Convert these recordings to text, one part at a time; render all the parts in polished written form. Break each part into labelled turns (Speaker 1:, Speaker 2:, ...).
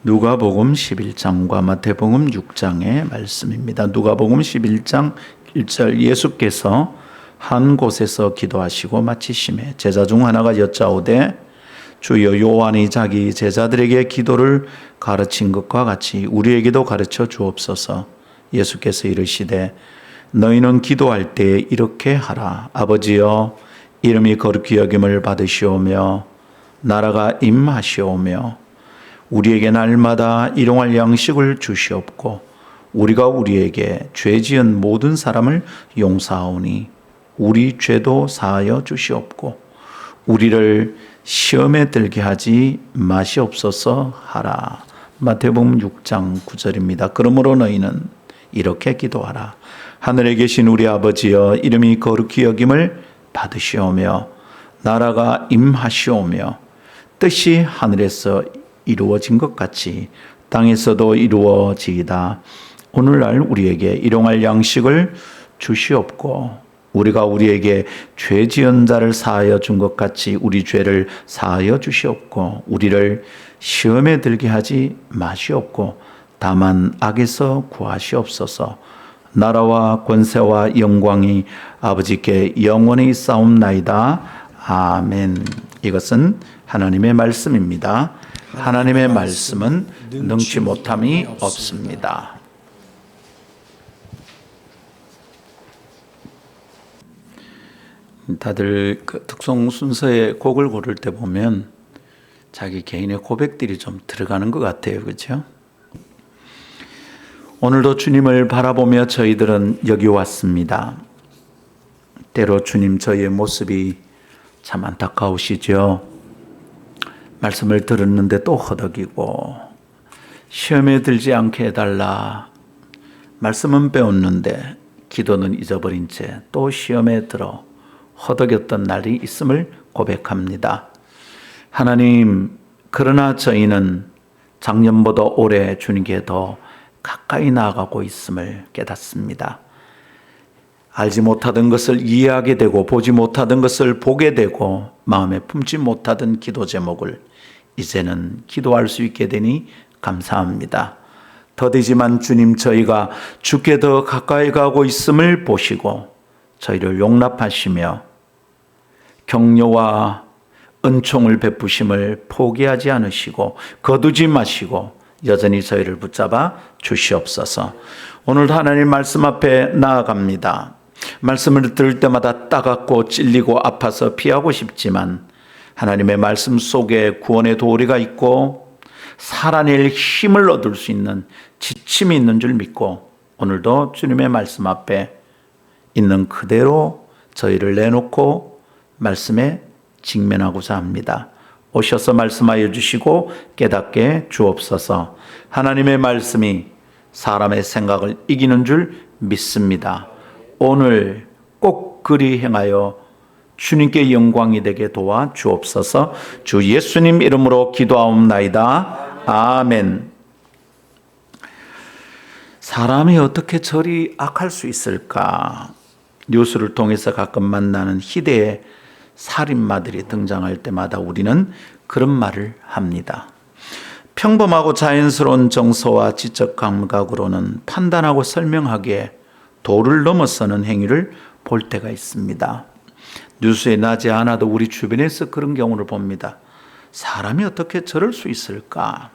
Speaker 1: 누가복음 11장과 마태복음 6장의 말씀입니다. 누가복음 11장 1절 예수께서 한 곳에서 기도하시고 마치심에 제자 중 하나가 여짜오되 주여 요한이 자기 제자들에게 기도를 가르친 것과 같이 우리에게도 가르쳐 주옵소서. 예수께서 이르시되 너희는 기도할 때 이렇게 하라. 아버지여 이름이 거룩히 여김을 받으시오며 나라가 임하시오며 우리에게 날마다 일용할 양식을 주시옵고 우리가 우리에게 죄 지은 모든 사람을 용서하오니 우리 죄도 사하여 주시옵고 우리를 시험에 들게 하지 마시옵소서 하라. 마태복음 6장 9절입니다. 그러므로 너희는 이렇게 기도하라. 하늘에 계신 우리 아버지여 이름이 거룩히 여김을 받으시오며 나라가 임하시오며 뜻이 하늘에서 이루어진 것 같이 땅에서도 이루어지이다. 오늘날 우리에게 일용할 양식을 주시옵고 우리가 우리에게 죄 지은 자를 사하여 준 것 같이 우리 죄를 사하여 주시옵고 우리를 시험에 들게 하지 마시옵고 다만 악에서 구하시옵소서. 나라와 권세와 영광이 아버지께 영원히 있사옵나이다. 아멘. 이것은 하나님의 말씀입니다. 하나님의 말씀은 능치 못함이 없습니다. 다들 그 특송 순서에 곡을 고를 때 보면 자기 개인의 고백들이 좀 들어가는 것 같아요. 그렇죠? 오늘도 주님을 바라보며 저희들은 여기 왔습니다. 때로 주님 저희의 모습이 참 안타까우시죠. 말씀을 들었는데 또 허덕이고 시험에 들지 않게 해달라. 말씀은 배웠는데 기도는 잊어버린 채 또 시험에 들어 허덕였던 날이 있음을 고백합니다. 하나님, 그러나 저희는 작년보다 올해 주님께 더 가까이 나아가고 있음을 깨닫습니다. 알지 못하던 것을 이해하게 되고 보지 못하던 것을 보게 되고 마음에 품지 못하던 기도 제목을 이제는 기도할 수 있게 되니 감사합니다. 더디지만 주님, 저희가 주께 더 가까이 가고 있음을 보시고 저희를 용납하시며 격려와 은총을 베푸심을 포기하지 않으시고 거두지 마시고 여전히 저희를 붙잡아 주시옵소서. 오늘 하나님 말씀 앞에 나아갑니다. 말씀을 들을 때마다 따갑고 찔리고 아파서 피하고 싶지만 하나님의 말씀 속에 구원의 도리가 있고 살아낼 힘을 얻을 수 있는 지침이 있는 줄 믿고 오늘도 주님의 말씀 앞에 있는 그대로 저희를 내놓고 말씀에 직면하고자 합니다. 오셔서 말씀하여 주시고 깨닫게 주옵소서. 하나님의 말씀이 사람의 생각을 이기는 줄 믿습니다. 오늘 꼭 그리 행하여 주님께 영광이 되게 도와 주옵소서. 주 예수님 이름으로 기도하옵나이다. 아멘. 사람이 어떻게 저리 악할 수 있을까? 뉴스를 통해서 가끔 만나는 희대의 살인마들이 등장할 때마다 우리는 그런 말을 합니다. 평범하고 자연스러운 정서와 지적 감각으로는 판단하고 설명하기에 도를 넘어서는 행위를 볼 때가 있습니다. 뉴스에 나지 않아도 우리 주변에서 그런 경우를 봅니다. 사람이 어떻게 저럴 수 있을까?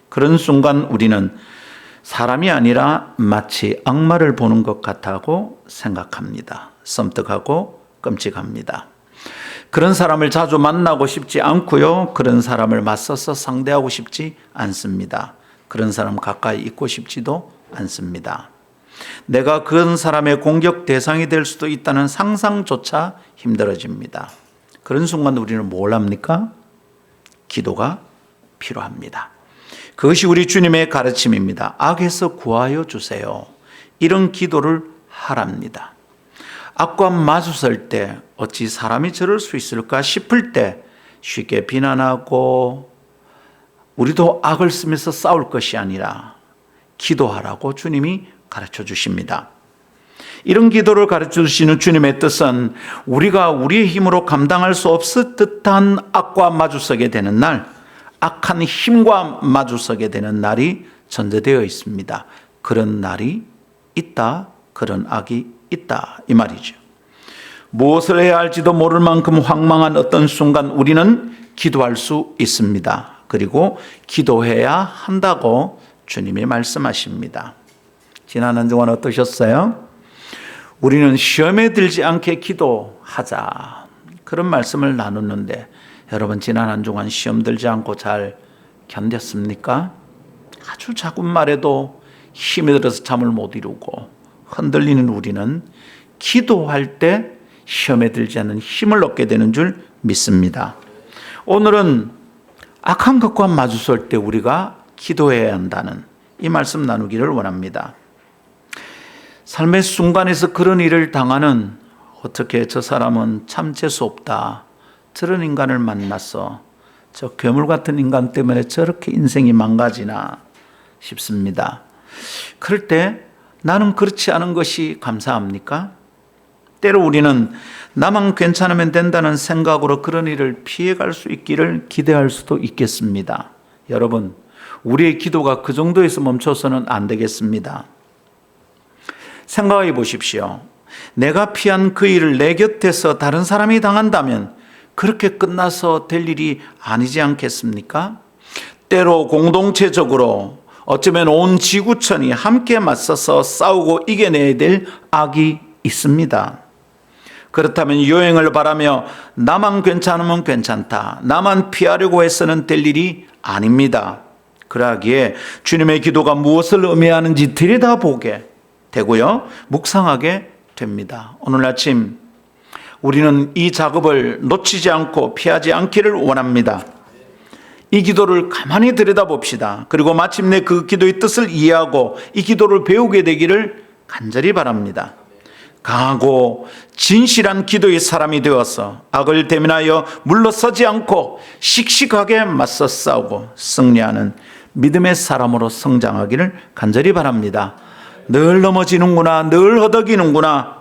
Speaker 1: 그런 순간 우리는 사람이 아니라 마치 악마를 보는 것 같다고 생각합니다. 섬뜩하고 끔찍합니다. 그런 사람을 자주 만나고 싶지 않고요. 그런 사람을 맞서서 상대하고 싶지 않습니다. 그런 사람 가까이 있고 싶지도 않습니다. 내가 그런 사람의 공격 대상이 될 수도 있다는 상상조차 힘들어집니다. 그런 순간 우리는 뭘 합니까? 기도가 필요합니다. 그것이 우리 주님의 가르침입니다. 악에서 구하여 주세요. 이런 기도를 하랍니다. 악과 마주설 때 어찌 사람이 저럴 수 있을까 싶을 때 쉽게 비난하고 우리도 악을 쓰면서 싸울 것이 아니라 기도하라고 주님이 가르쳐 주십니다. 이런 기도를 가르쳐 주시는 주님의 뜻은 우리가 우리의 힘으로 감당할 수 없을 듯한 악과 마주서게 되는 날 악한 힘과 마주서게 되는 날이 전제되어 있습니다. 그런 날이 있다, 그런 악이 있다 이 말이죠. 무엇을 해야 할지도 모를 만큼 황망한 어떤 순간 우리는 기도할 수 있습니다. 그리고 기도해야 한다고 주님이 말씀하십니다. 지난 한 주간 어떠셨어요? 우리는 시험에 들지 않게 기도하자, 그런 말씀을 나눴는데 여러분, 지난 한 주간 시험 들지 않고 잘 견뎠습니까? 아주 작은 말에도 힘이 들어서 잠을 못 이루고 흔들리는 우리는 기도할 때 시험에 들지 않는 힘을 얻게 되는 줄 믿습니다. 오늘은 악한 것과 마주설 때 우리가 기도해야 한다는 이 말씀 나누기를 원합니다. 삶의 순간에서 그런 일을 당하는, 어떻게 저 사람은 참 재수 없다, 저런 인간을 만나서 저 괴물 같은 인간 때문에 저렇게 인생이 망가지나 싶습니다. 그럴 때 나는 그렇지 않은 것이 감사합니까? 때로 우리는 나만 괜찮으면 된다는 생각으로 그런 일을 피해갈 수 있기를 기대할 수도 있겠습니다. 여러분, 우리의 기도가 그 정도에서 멈춰서는 안 되겠습니다. 생각해 보십시오. 내가 피한 그 일을 내 곁에서 다른 사람이 당한다면 그렇게 끝나서 될 일이 아니지 않겠습니까? 때로 공동체적으로, 어쩌면 온 지구촌이 함께 맞서서 싸우고 이겨내야 될 악이 있습니다. 그렇다면 여행을 바라며 나만 괜찮으면 괜찮다, 나만 피하려고 해서는 될 일이 아닙니다. 그러기에 주님의 기도가 무엇을 의미하는지 들여다보게 되고요, 묵상하게 됩니다. 오늘 아침 우리는 이 작업을 놓치지 않고 피하지 않기를 원합니다. 이 기도를 가만히 들여다봅시다. 그리고 마침내 그 기도의 뜻을 이해하고 이 기도를 배우게 되기를 간절히 바랍니다. 강하고 진실한 기도의 사람이 되어서 악을 대면하여 물러서지 않고 씩씩하게 맞서 싸우고 승리하는 믿음의 사람으로 성장하기를 간절히 바랍니다. 늘 넘어지는구나, 늘 허덕이는구나,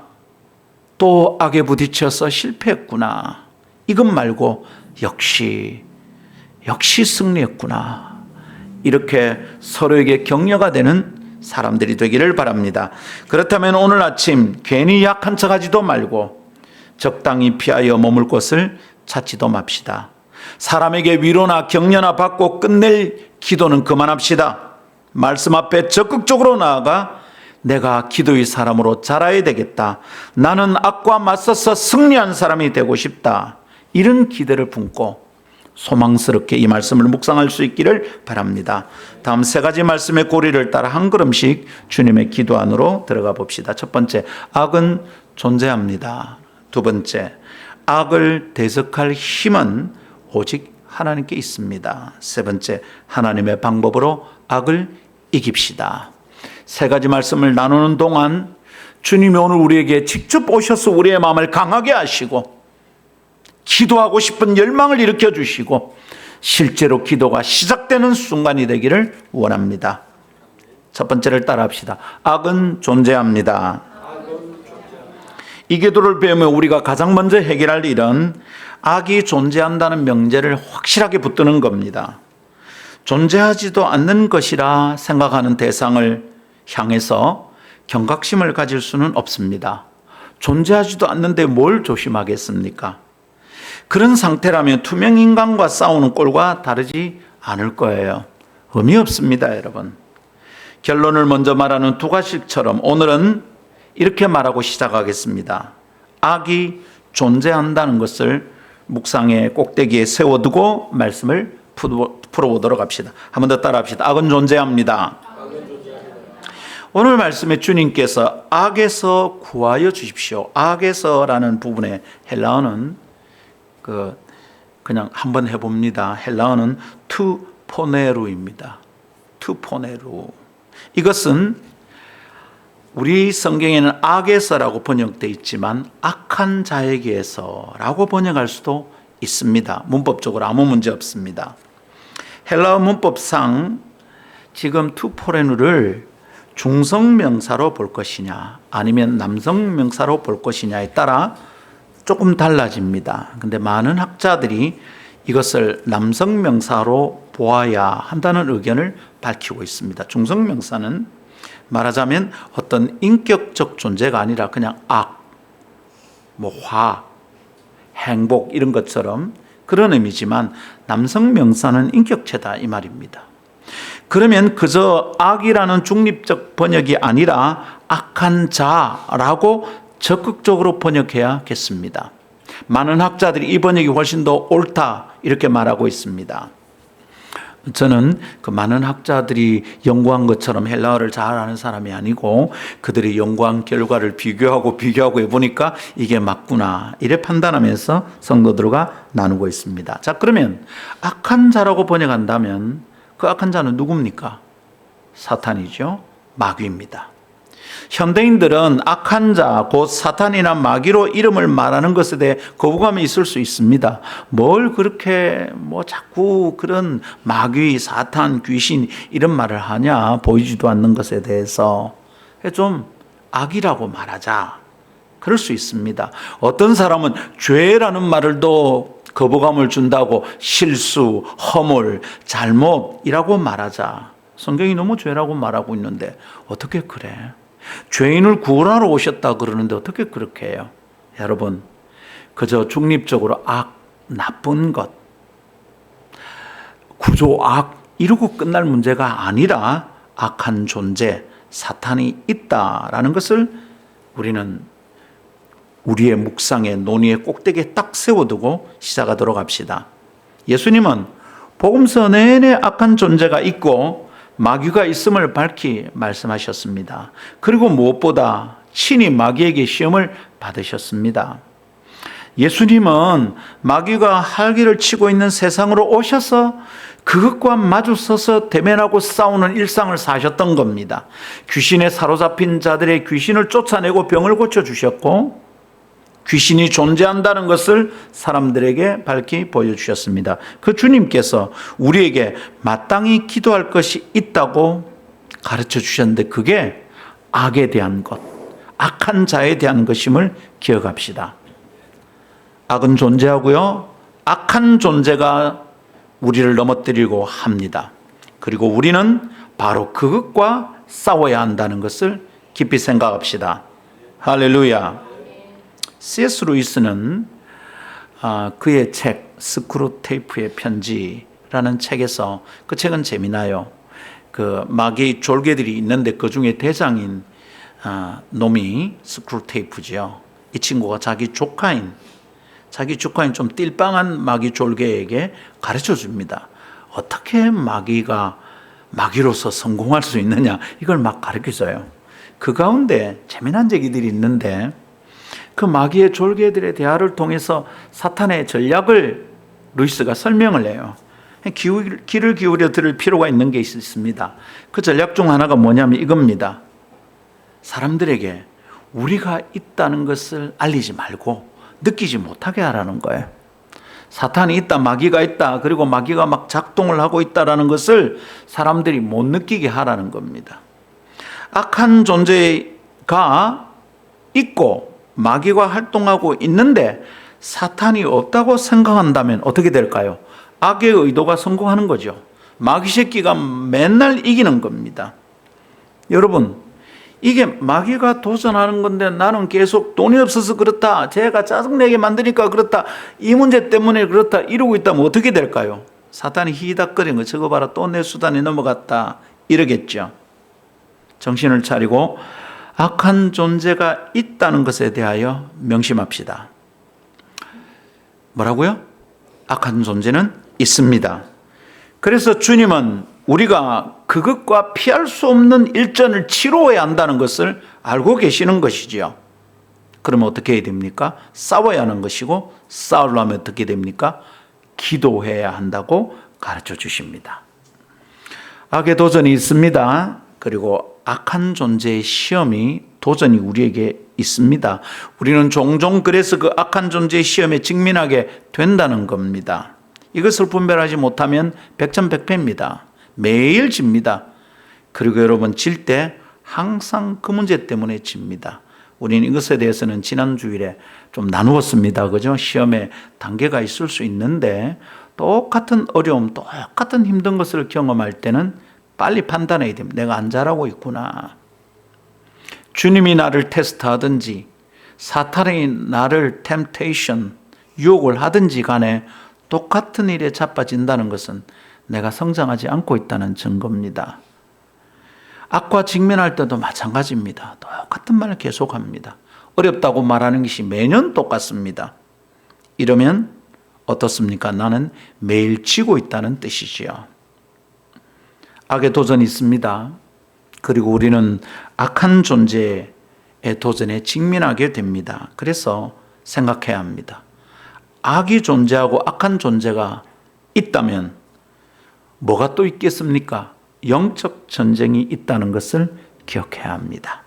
Speaker 1: 또 악에 부딪혀서 실패했구나, 이것 말고 역시 승리했구나, 이렇게 서로에게 격려가 되는 사람들이 되기를 바랍니다. 그렇다면 오늘 아침 괜히 약한 척하지도 말고 적당히 피하여 머물 곳을 찾지도 맙시다. 사람에게 위로나 격려나 받고 끝낼 기도는 그만합시다. 말씀 앞에 적극적으로 나아가 내가 기도의 사람으로 자라야 되겠다, 나는 악과 맞서서 승리한 사람이 되고 싶다, 이런 기대를 품고 소망스럽게 이 말씀을 묵상할 수 있기를 바랍니다. 다음 세 가지 말씀의 고리를 따라 한 걸음씩 주님의 기도 안으로 들어가 봅시다. 첫 번째, 악은 존재합니다. 두 번째, 악을 대적할 힘은 오직 하나님께 있습니다. 세 번째, 하나님의 방법으로 악을 이깁시다. 세 가지 말씀을 나누는 동안 주님이 오늘 우리에게 직접 오셔서 우리의 마음을 강하게 하시고 기도하고 싶은 열망을 일으켜 주시고 실제로 기도가 시작되는 순간이 되기를 원합니다. 첫 번째를 따라합시다. 악은 존재합니다. 이 기도를 배우면 우리가 가장 먼저 해결할 일은 악이 존재한다는 명제를 확실하게 붙드는 겁니다. 존재하지도 않는 것이라 생각하는 대상을 향해서 경각심을 가질 수는 없습니다. 존재하지도 않는데 뭘 조심하겠습니까? 그런 상태라면 투명 인간과 싸우는 꼴과 다르지 않을 거예요. 의미 없습니다, 여러분. 결론을 먼저 말하는 두 가지처럼 오늘은 이렇게 말하고 시작하겠습니다. 악이 존재한다는 것을 묵상의 꼭대기에 세워두고 말씀을 풀어보도록 합시다. 한 번 더 따라합시다. 악은 존재합니다. 오늘 말씀에 주님께서 악에서 구하여 주십시오. 악에서라는 부분의 헬라어는 그냥 한번 해봅니다. 헬라어는 투포네루입니다. 투포네루. 이것은 우리 성경에는 악에서라고 번역되어 있지만 악한 자에게서라고 번역할 수도 있습니다. 문법적으로 아무 문제 없습니다. 헬라어 문법상 지금 투포네루를 중성명사로 볼 것이냐 아니면 남성명사로 볼 것이냐에 따라 조금 달라집니다. 근데 많은 학자들이 이것을 남성명사로 보아야 한다는 의견을 밝히고 있습니다. 중성명사는 말하자면 어떤 인격적 존재가 아니라 그냥 악, 화, 행복 이런 것처럼 그런 의미지만 남성명사는 인격체다 이 말입니다. 그러면 그저 악이라는 중립적 번역이 아니라 악한 자라고 적극적으로 번역해야겠습니다. 많은 학자들이 이 번역이 훨씬 더 옳다 이렇게 말하고 있습니다. 저는 그 많은 학자들이 연구한 것처럼 헬라어를 잘 아는 사람이 아니고 그들이 연구한 결과를 비교하고 해보니까 이게 맞구나 이래 판단하면서 성도들과 나누고 있습니다. 자, 그러면 악한 자라고 번역한다면 그 악한 자는 누굽니까? 사탄이죠. 마귀입니다. 현대인들은 악한 자, 곧 사탄이나 마귀로 이름을 말하는 것에 대해 거부감이 있을 수 있습니다. 뭘 그렇게 자꾸 그런 마귀, 사탄, 귀신 이런 말을 하냐, 보이지도 않는 것에 대해서 좀 악이라고 말하자. 그럴 수 있습니다. 어떤 사람은 죄라는 말을 더 거부감을 준다고 실수, 허물, 잘못이라고 말하자. 성경이 너무 죄라고 말하고 있는데 어떻게 그래? 죄인을 구원하러 오셨다 그러는데 어떻게 그렇게 해요? 여러분, 그저 중립적으로 악, 나쁜 것, 구조 악 이러고 끝날 문제가 아니라 악한 존재, 사탄이 있다라는 것을 우리는 우리의 묵상의 논의의 꼭대기에 딱 세워두고 시작하도록 합시다. 예수님은 복음서 내내 악한 존재가 있고 마귀가 있음을 밝히 말씀하셨습니다. 그리고 무엇보다 친히 마귀에게 시험을 받으셨습니다. 예수님은 마귀가 활기를 치고 있는 세상으로 오셔서 그것과 마주서서 대면하고 싸우는 일상을 사셨던 겁니다. 귀신에 사로잡힌 자들의 귀신을 쫓아내고 병을 고쳐주셨고 귀신이 존재한다는 것을 사람들에게 밝히 보여주셨습니다. 그 주님께서 우리에게 마땅히 기도할 것이 있다고 가르쳐 주셨는데 그게 악에 대한 것, 악한 자에 대한 것임을 기억합시다. 악은 존재하고요. 악한 존재가 우리를 넘어뜨리고 합니다. 그리고 우리는 바로 그것과 싸워야 한다는 것을 깊이 생각합시다. 할렐루야. C.S. 루이스는 그의 책 스크루테이프의 편지라는 책에서 그 책은 재미나요. 그 마귀 졸개들이 있는데 그 중에 대장인 놈이 스크루테이프죠. 이 친구가 자기 조카인 좀 띨빵한 마귀 졸개에게 가르쳐 줍니다. 어떻게 마귀로서 성공할 수 있느냐 이걸 막 가르쳐줘요. 그 가운데 재미난 얘기들이 있는데 그 마귀의 졸개들의 대화를 통해서 사탄의 전략을 루이스가 설명을 해요. 귀를 기울여 들을 필요가 있는 게 있습니다. 그 전략 중 하나가 뭐냐면 이겁니다. 사람들에게 우리가 있다는 것을 알리지 말고 느끼지 못하게 하라는 거예요. 사탄이 있다, 마귀가 있다, 그리고 마귀가 막 작동을 하고 있다는 것을 사람들이 못 느끼게 하라는 겁니다. 악한 존재가 있고 마귀가 활동하고 있는데 사탄이 없다고 생각한다면 어떻게 될까요? 악의 의도가 성공하는 거죠. 마귀 새끼가 맨날 이기는 겁니다. 여러분, 이게 마귀가 도전하는 건데 나는 계속 돈이 없어서 그렇다, 제가 짜증내게 만드니까 그렇다, 이 문제 때문에 그렇다 이러고 있다면 어떻게 될까요? 사탄이 히덕거리는 거 저거 봐라, 또 내 수단에 넘어갔다 이러겠죠. 정신을 차리고 악한 존재가 있다는 것에 대하여 명심합시다. 뭐라고요? 악한 존재는 있습니다. 그래서 주님은 우리가 그것과 피할 수 없는 일전을 치러야 한다는 것을 알고 계시는 것이지요. 그러면 어떻게 해야 됩니까? 싸워야 하는 것이고 싸우려면 어떻게 됩니까? 기도해야 한다고 가르쳐 주십니다. 악의 도전이 있습니다. 그리고 악한 존재의 시험이 도전이 우리에게 있습니다. 우리는 종종 그래서 그 악한 존재의 시험에 직면하게 된다는 겁니다. 이것을 분별하지 못하면 백전백패입니다. 매일 집니다. 그리고 여러분 질 때 항상 그 문제 때문에 집니다. 우리는 이것에 대해서는 지난 주일에 좀 나누었습니다. 그죠? 시험에 단계가 있을 수 있는데 똑같은 어려움, 똑같은 힘든 것을 경험할 때는 빨리 판단해야 됩니다. 내가 안 잘하고 있구나. 주님이 나를 테스트하든지 사탄이 나를 템테이션, 유혹을 하든지 간에 똑같은 일에 자빠진다는 것은 내가 성장하지 않고 있다는 증거입니다. 악과 직면할 때도 마찬가지입니다. 똑같은 말을 계속합니다. 어렵다고 말하는 것이 매년 똑같습니다. 이러면 어떻습니까? 나는 매일 지고 있다는 뜻이지요. 악의 도전이 있습니다. 그리고 우리는 악한 존재의 도전에 직면하게 됩니다. 그래서 생각해야 합니다. 악이 존재하고 악한 존재가 있다면 뭐가 또 있겠습니까? 영적 전쟁이 있다는 것을 기억해야 합니다.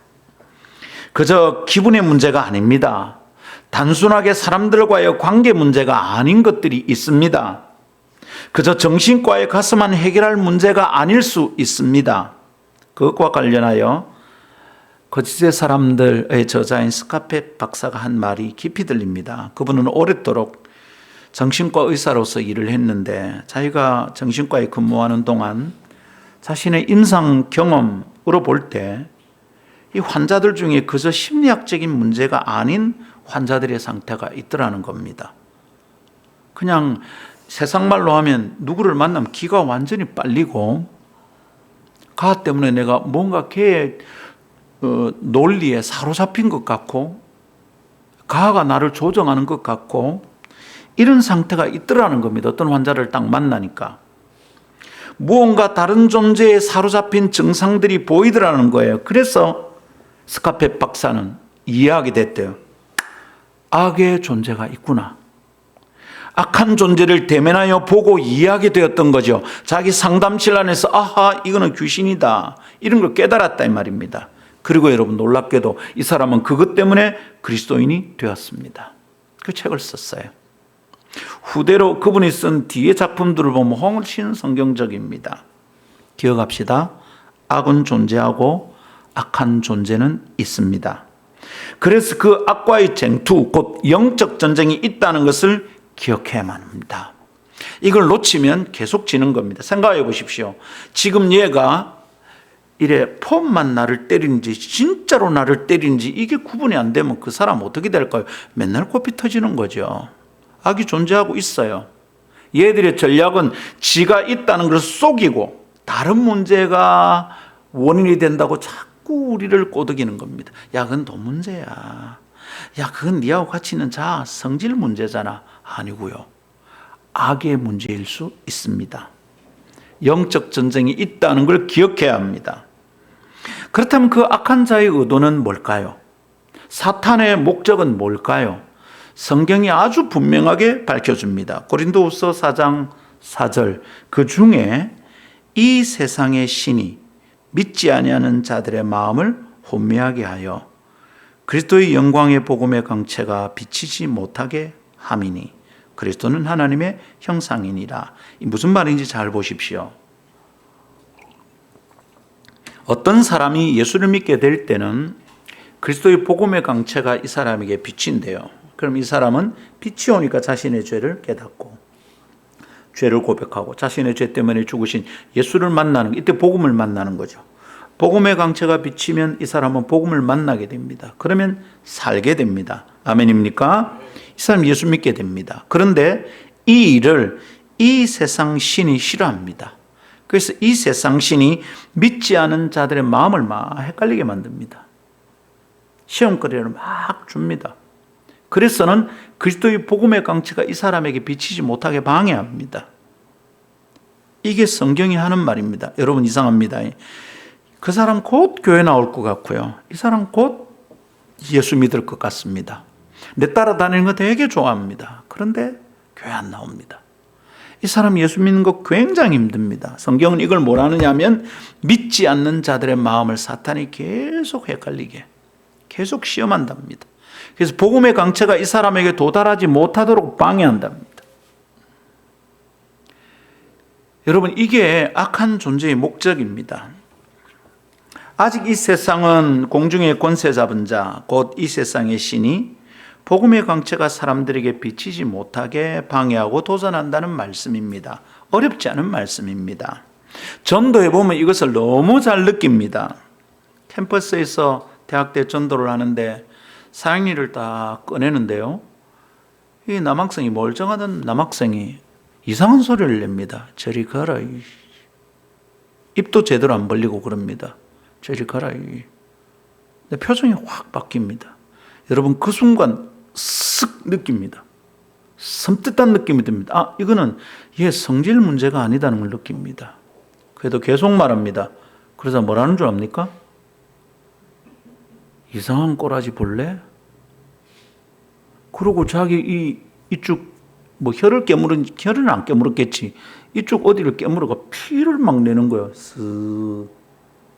Speaker 1: 그저 기분의 문제가 아닙니다. 단순하게 사람들과의 관계 문제가 아닌 것들이 있습니다. 그저 정신과에 가서만 해결할 문제가 아닐 수 있습니다. 그것과 관련하여 거짓의 사람들의 저자인 스카페 박사가 한 말이 깊이 들립니다. 그분은 오랫도록 정신과 의사로서 일을 했는데 자기가 정신과에 근무하는 동안 자신의 임상 경험으로 볼 때 이 환자들 중에 그저 심리학적인 문제가 아닌 환자들의 상태가 있더라는 겁니다. 그냥 세상 말로 하면 누구를 만나면 기가 완전히 빨리고 가 때문에 내가 뭔가 걔의 논리에 사로잡힌 것 같고 가가 나를 조정하는 것 같고 이런 상태가 있더라는 겁니다. 어떤 환자를 딱 만나니까 무언가 다른 존재에 사로잡힌 증상들이 보이더라는 거예요. 그래서 스카페 박사는 이해하게 됐대요. 악의 존재가 있구나. 악한 존재를 대면하여 보고 이해하게 되었던 거죠. 자기 상담실 안에서 아하 이거는 귀신이다 이런 걸 깨달았다 이 말입니다. 그리고 여러분 놀랍게도 이 사람은 그것 때문에 그리스도인이 되었습니다. 그 책을 썼어요. 후대로 그분이 쓴 뒤의 작품들을 보면 훨씬 성경적입니다. 기억합시다. 악은 존재하고 악한 존재는 있습니다. 그래서 그 악과의 쟁투, 곧 영적 전쟁이 있다는 것을 기억해야만 합니다. 이걸 놓치면 계속 지는 겁니다. 생각해 보십시오. 지금 얘가 이래 폼만 나를 때리는지 진짜로 나를 때리는지 이게 구분이 안 되면 그 사람 어떻게 될까요? 맨날 코피 터지는 거죠. 악이 존재하고 있어요. 얘들의 전략은 지가 있다는 걸 속이고 다른 문제가 원인이 된다고 자꾸 우리를 꼬드기는 겁니다. 야, 그건 돈 문제야. 야, 그건 니하고 같이 있는 자 성질 문제잖아. 아니고요. 악의 문제일 수 있습니다. 영적 전쟁이 있다는 걸 기억해야 합니다. 그렇다면 그 악한 자의 의도는 뭘까요? 사탄의 목적은 뭘까요? 성경이 아주 분명하게 밝혀줍니다. 고린도후서 4장 4절 그 중에 이 세상의 신이 믿지 아니하는 자들의 마음을 혼미하게 하여 그리스도의 영광의 복음의 강체가 비치지 못하게 함이니 그리스도는 하나님의 형상이니라. 무슨 말인지 잘 보십시오. 어떤 사람이 예수를 믿게 될 때는 그리스도의 복음의 강체가 이 사람에게 비친대요. 그럼 이 사람은 빛이 오니까 자신의 죄를 깨닫고 죄를 고백하고 자신의 죄 때문에 죽으신 예수를 만나는 이때 복음을 만나는 거죠. 복음의 강체가 비치면 이 사람은 복음을 만나게 됩니다. 그러면 살게 됩니다. 아멘입니까? 이 사람 예수 믿게 됩니다. 그런데 이 일을 이 세상 신이 싫어합니다. 그래서 이 세상 신이 믿지 않은 자들의 마음을 막 헷갈리게 만듭니다. 시험거리를 막 줍니다. 그래서는 그리스도의 복음의 강체가 이 사람에게 비치지 못하게 방해합니다. 이게 성경이 하는 말입니다. 여러분 이상합니다. 그 사람 곧 교회 나올 것 같고요. 이 사람 곧 예수 믿을 것 같습니다. 내 따라다니는 거 되게 좋아합니다. 그런데 교회 안 나옵니다. 이 사람 예수 믿는 거 굉장히 힘듭니다. 성경은 이걸 뭐라느냐 하면 믿지 않는 자들의 마음을 사탄이 계속 헷갈리게 계속 시험한답니다. 그래서 복음의 강체가 이 사람에게 도달하지 못하도록 방해한답니다. 여러분 이게 악한 존재의 목적입니다. 아직 이 세상은 공중의 권세 잡은 자, 곧 이 세상의 신이 복음의 광채가 사람들에게 비치지 못하게 방해하고 도전한다는 말씀입니다. 어렵지 않은 말씀입니다. 전도해 보면 이것을 너무 잘 느낍니다. 캠퍼스에서 대학때 전도를 하는데 사랑니를 딱 꺼내는데요, 이 남학생이, 멀쩡하던 남학생이 이상한 소리를 냅니다. 저리 가라. 입도 제대로 안 벌리고 그럽니다. 저리 가라. 내 표정이 확 바뀝니다. 여러분, 그 순간 쓱 느낍니다. 섬뜩한 느낌이 듭니다. 이거는 얘 성질 문제가 아니다는 걸 느낍니다. 그래도 계속 말합니다. 그래서 뭐라는 줄 압니까? 이상한 꼬라지 볼래? 그러고 자기 이쪽 혀를 혀는 안 깨물었겠지. 이쪽 어디를 깨물어가 피를 막 내는 거야. 쓱.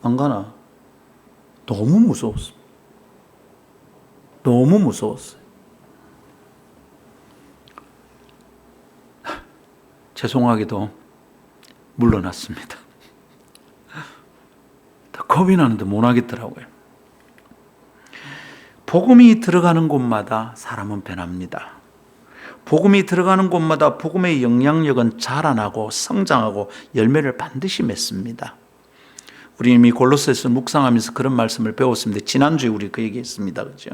Speaker 1: 안 가나? 너무 무서웠어. 너무 무서웠어요. 죄송하게도 물러났습니다. 겁이 나는데 못 하겠더라고요. 복음이 들어가는 곳마다 사람은 변합니다. 복음이 들어가는 곳마다 복음의 영향력은 자라나고 성장하고 열매를 반드시 맺습니다. 우리 이미 골로새서 묵상하면서 그런 말씀을 배웠습니다. 지난주에 우리 그 얘기했습니다. 그렇죠?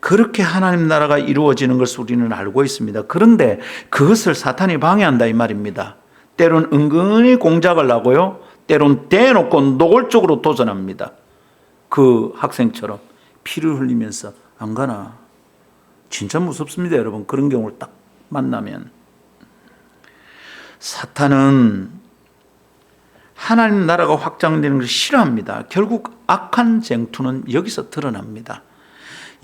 Speaker 1: 그렇게 하나님 나라가 이루어지는 것을 우리는 알고 있습니다. 그런데 그것을 사탄이 방해한다 이 말입니다. 때론 은근히 공작을 하고요, 때론 대놓고 노골적으로 도전합니다. 그 학생처럼 피를 흘리면서 안 가나? 진짜 무섭습니다, 여러분. 그런 경우를 딱 만나면. 사탄은 하나님 나라가 확장되는 것을 싫어합니다. 결국 악한 쟁투는 여기서 드러납니다.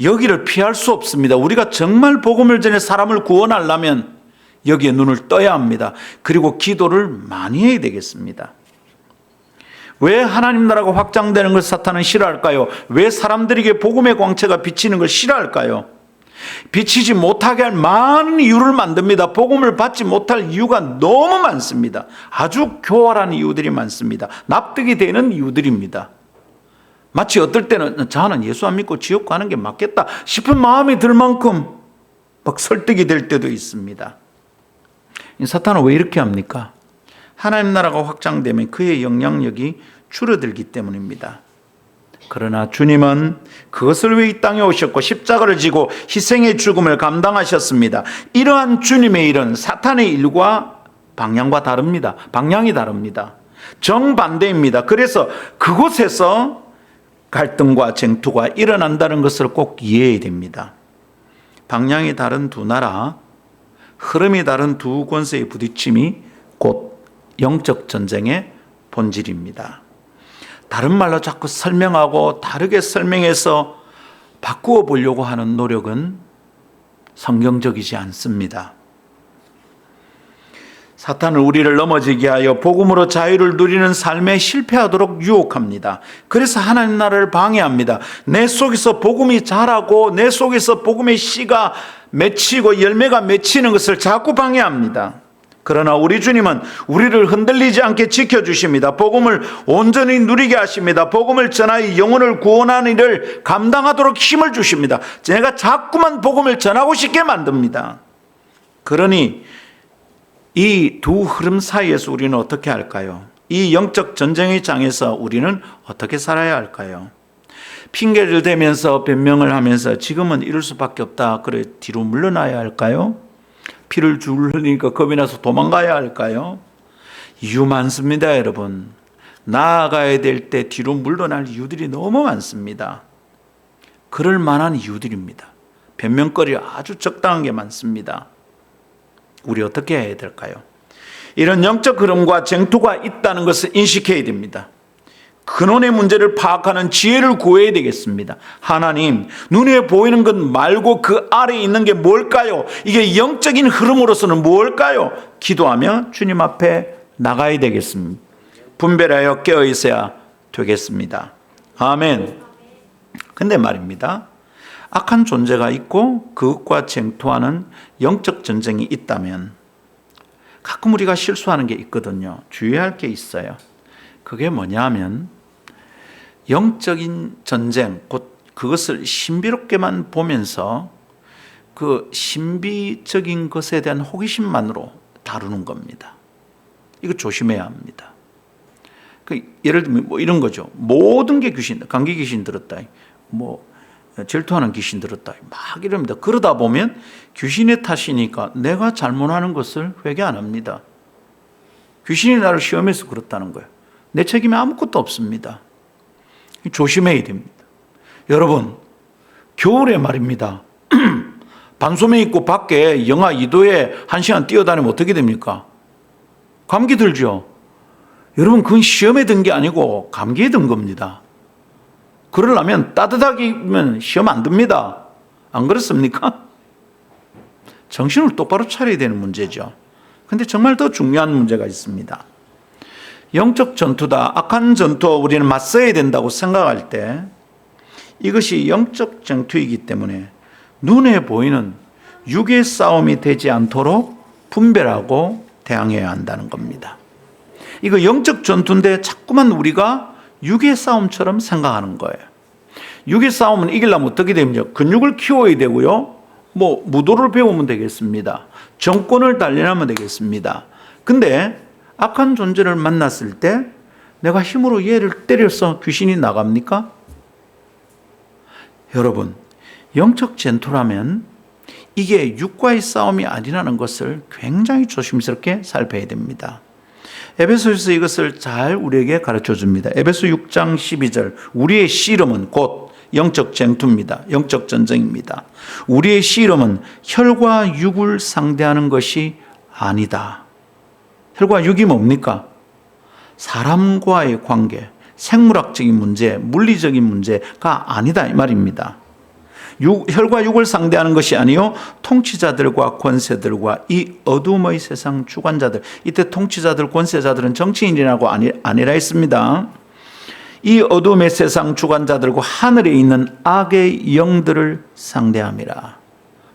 Speaker 1: 여기를 피할 수 없습니다. 우리가 정말 복음을 전해 사람을 구원하려면 여기에 눈을 떠야 합니다. 그리고 기도를 많이 해야 되겠습니다. 왜 하나님 나라가 확장되는 걸 사탄은 싫어할까요? 왜 사람들에게 복음의 광채가 비치는 걸 싫어할까요? 비치지 못하게 할 많은 이유를 만듭니다. 복음을 받지 못할 이유가 너무 많습니다. 아주 교활한 이유들이 많습니다. 납득이 되는 이유들입니다. 마치 어떨 때는 저는 예수 안 믿고 지옥 가는 게 맞겠다 싶은 마음이 들 만큼 막 설득이 될 때도 있습니다. 사탄은 왜 이렇게 합니까? 하나님 나라가 확장되면 그의 영향력이 줄어들기 때문입니다. 그러나 주님은 그것을 위해 이 땅에 오셨고 십자가를 지고 희생의 죽음을 감당하셨습니다. 이러한 주님의 일은 사탄의 일과 방향과 다릅니다. 방향이 다릅니다. 정반대입니다. 그래서 그곳에서 갈등과 쟁투가 일어난다는 것을 꼭 이해해야 됩니다. 방향이 다른 두 나라, 흐름이 다른 두 권세의 부딪힘이 곧 영적 전쟁의 본질입니다. 다른 말로 자꾸 설명하고 다르게 설명해서 바꾸어 보려고 하는 노력은 성경적이지 않습니다. 사탄은 우리를 넘어지게 하여 복음으로 자유를 누리는 삶에 실패하도록 유혹합니다. 그래서 하나님 나라를 방해합니다. 내 속에서 복음이 자라고 내 속에서 복음의 씨가 맺히고 열매가 맺히는 것을 자꾸 방해합니다. 그러나 우리 주님은 우리를 흔들리지 않게 지켜주십니다. 복음을 온전히 누리게 하십니다. 복음을 전하여 영혼을 구원하는 일을 감당하도록 힘을 주십니다. 제가 자꾸만 복음을 전하고 싶게 만듭니다. 그러니 이 두 흐름 사이에서 우리는 어떻게 할까요? 이 영적 전쟁의 장에서 우리는 어떻게 살아야 할까요? 핑계를 대면서 변명을 하면서 지금은 이럴 수밖에 없다, 그래 뒤로 물러나야 할까요? 피를 줄 흘리니까 겁이 나서 도망가야 할까요? 이유 많습니다, 여러분. 나아가야 될 때 뒤로 물러날 이유들이 너무 많습니다. 그럴 만한 이유들입니다. 변명거리 아주 적당한 게 많습니다. 우리 어떻게 해야 될까요? 이런 영적 흐름과 쟁투가 있다는 것을 인식해야 됩니다. 근원의 문제를 파악하는 지혜를 구해야 되겠습니다. 하나님, 눈에 보이는 것 말고 그 아래에 있는 게 뭘까요? 이게 영적인 흐름으로서는 뭘까요? 기도하며 주님 앞에 나가야 되겠습니다. 분별하여 깨어 있어야 되겠습니다. 아멘. 근데 말입니다, 악한 존재가 있고 그것과 쟁투하는 영적 전쟁이 있다면 가끔 우리가 실수하는 게 있거든요. 주의할 게 있어요. 그게 뭐냐면 영적인 전쟁, 곧 그것을 신비롭게만 보면서 그 신비적인 것에 대한 호기심만으로 다루는 겁니다. 이거 조심해야 합니다. 예를 들면 뭐 이런 거죠. 모든 게 귀신, 감기 귀신 들었다, 뭐 질투하는 귀신 들었다, 막 이럽니다. 그러다 보면 귀신의 탓이니까 내가 잘못하는 것을 회개 안 합니다. 귀신이 나를 시험해서 그렇다는 거예요. 내 책임에 아무것도 없습니다. 조심해야 됩니다. 여러분, 겨울에 말입니다. 반소매 입고 밖에 영하 2도에 1시간 뛰어다니면 어떻게 됩니까? 감기 들죠? 여러분, 그건 시험에 든 게 아니고 감기에 든 겁니다. 그러려면 따뜻하게 입으면 시험 안 듭니다. 안 그렇습니까? 정신을 똑바로 차려야 되는 문제죠. 근데 정말 더 중요한 문제가 있습니다. 영적 전투다, 악한 전투와 우리는 맞서야 된다고 생각할 때 이것이 영적 전투이기 때문에 눈에 보이는 육의 싸움이 되지 않도록 분별하고 대항해야 한다는 겁니다. 이거 영적 전투인데 자꾸만 우리가 육의 싸움처럼 생각하는 거예요. 육의 싸움은 이기려면 어떻게 됩니까? 근육을 키워야 되고요. 뭐 무도를 배우면 되겠습니다. 정권을 단련하면 되겠습니다. 근데 악한 존재를 만났을 때 내가 힘으로 얘를 때려서 귀신이 나갑니까? 여러분, 영적 전투라면 이게 육과의 싸움이 아니라는 것을 굉장히 조심스럽게 살펴야 됩니다. 에베소에서 이것을 잘 우리에게 가르쳐 줍니다. 에베소 6장 12절, 우리의 씨름은 곧 영적 전투입니다. 영적 전쟁입니다. 우리의 씨름은 혈과 육을 상대하는 것이 아니다. 혈과 육이 뭡니까? 사람과의 관계, 생물학적인 문제, 물리적인 문제가 아니다 이 말입니다. 혈과 육을 상대하는 것이 아니요 통치자들과 권세들과 이 어둠의 세상 주관자들, 이때 통치자들, 권세자들은 정치인이라고 아니라 했습니다. 이 어둠의 세상 주관자들과 하늘에 있는 악의 영들을 상대함이라.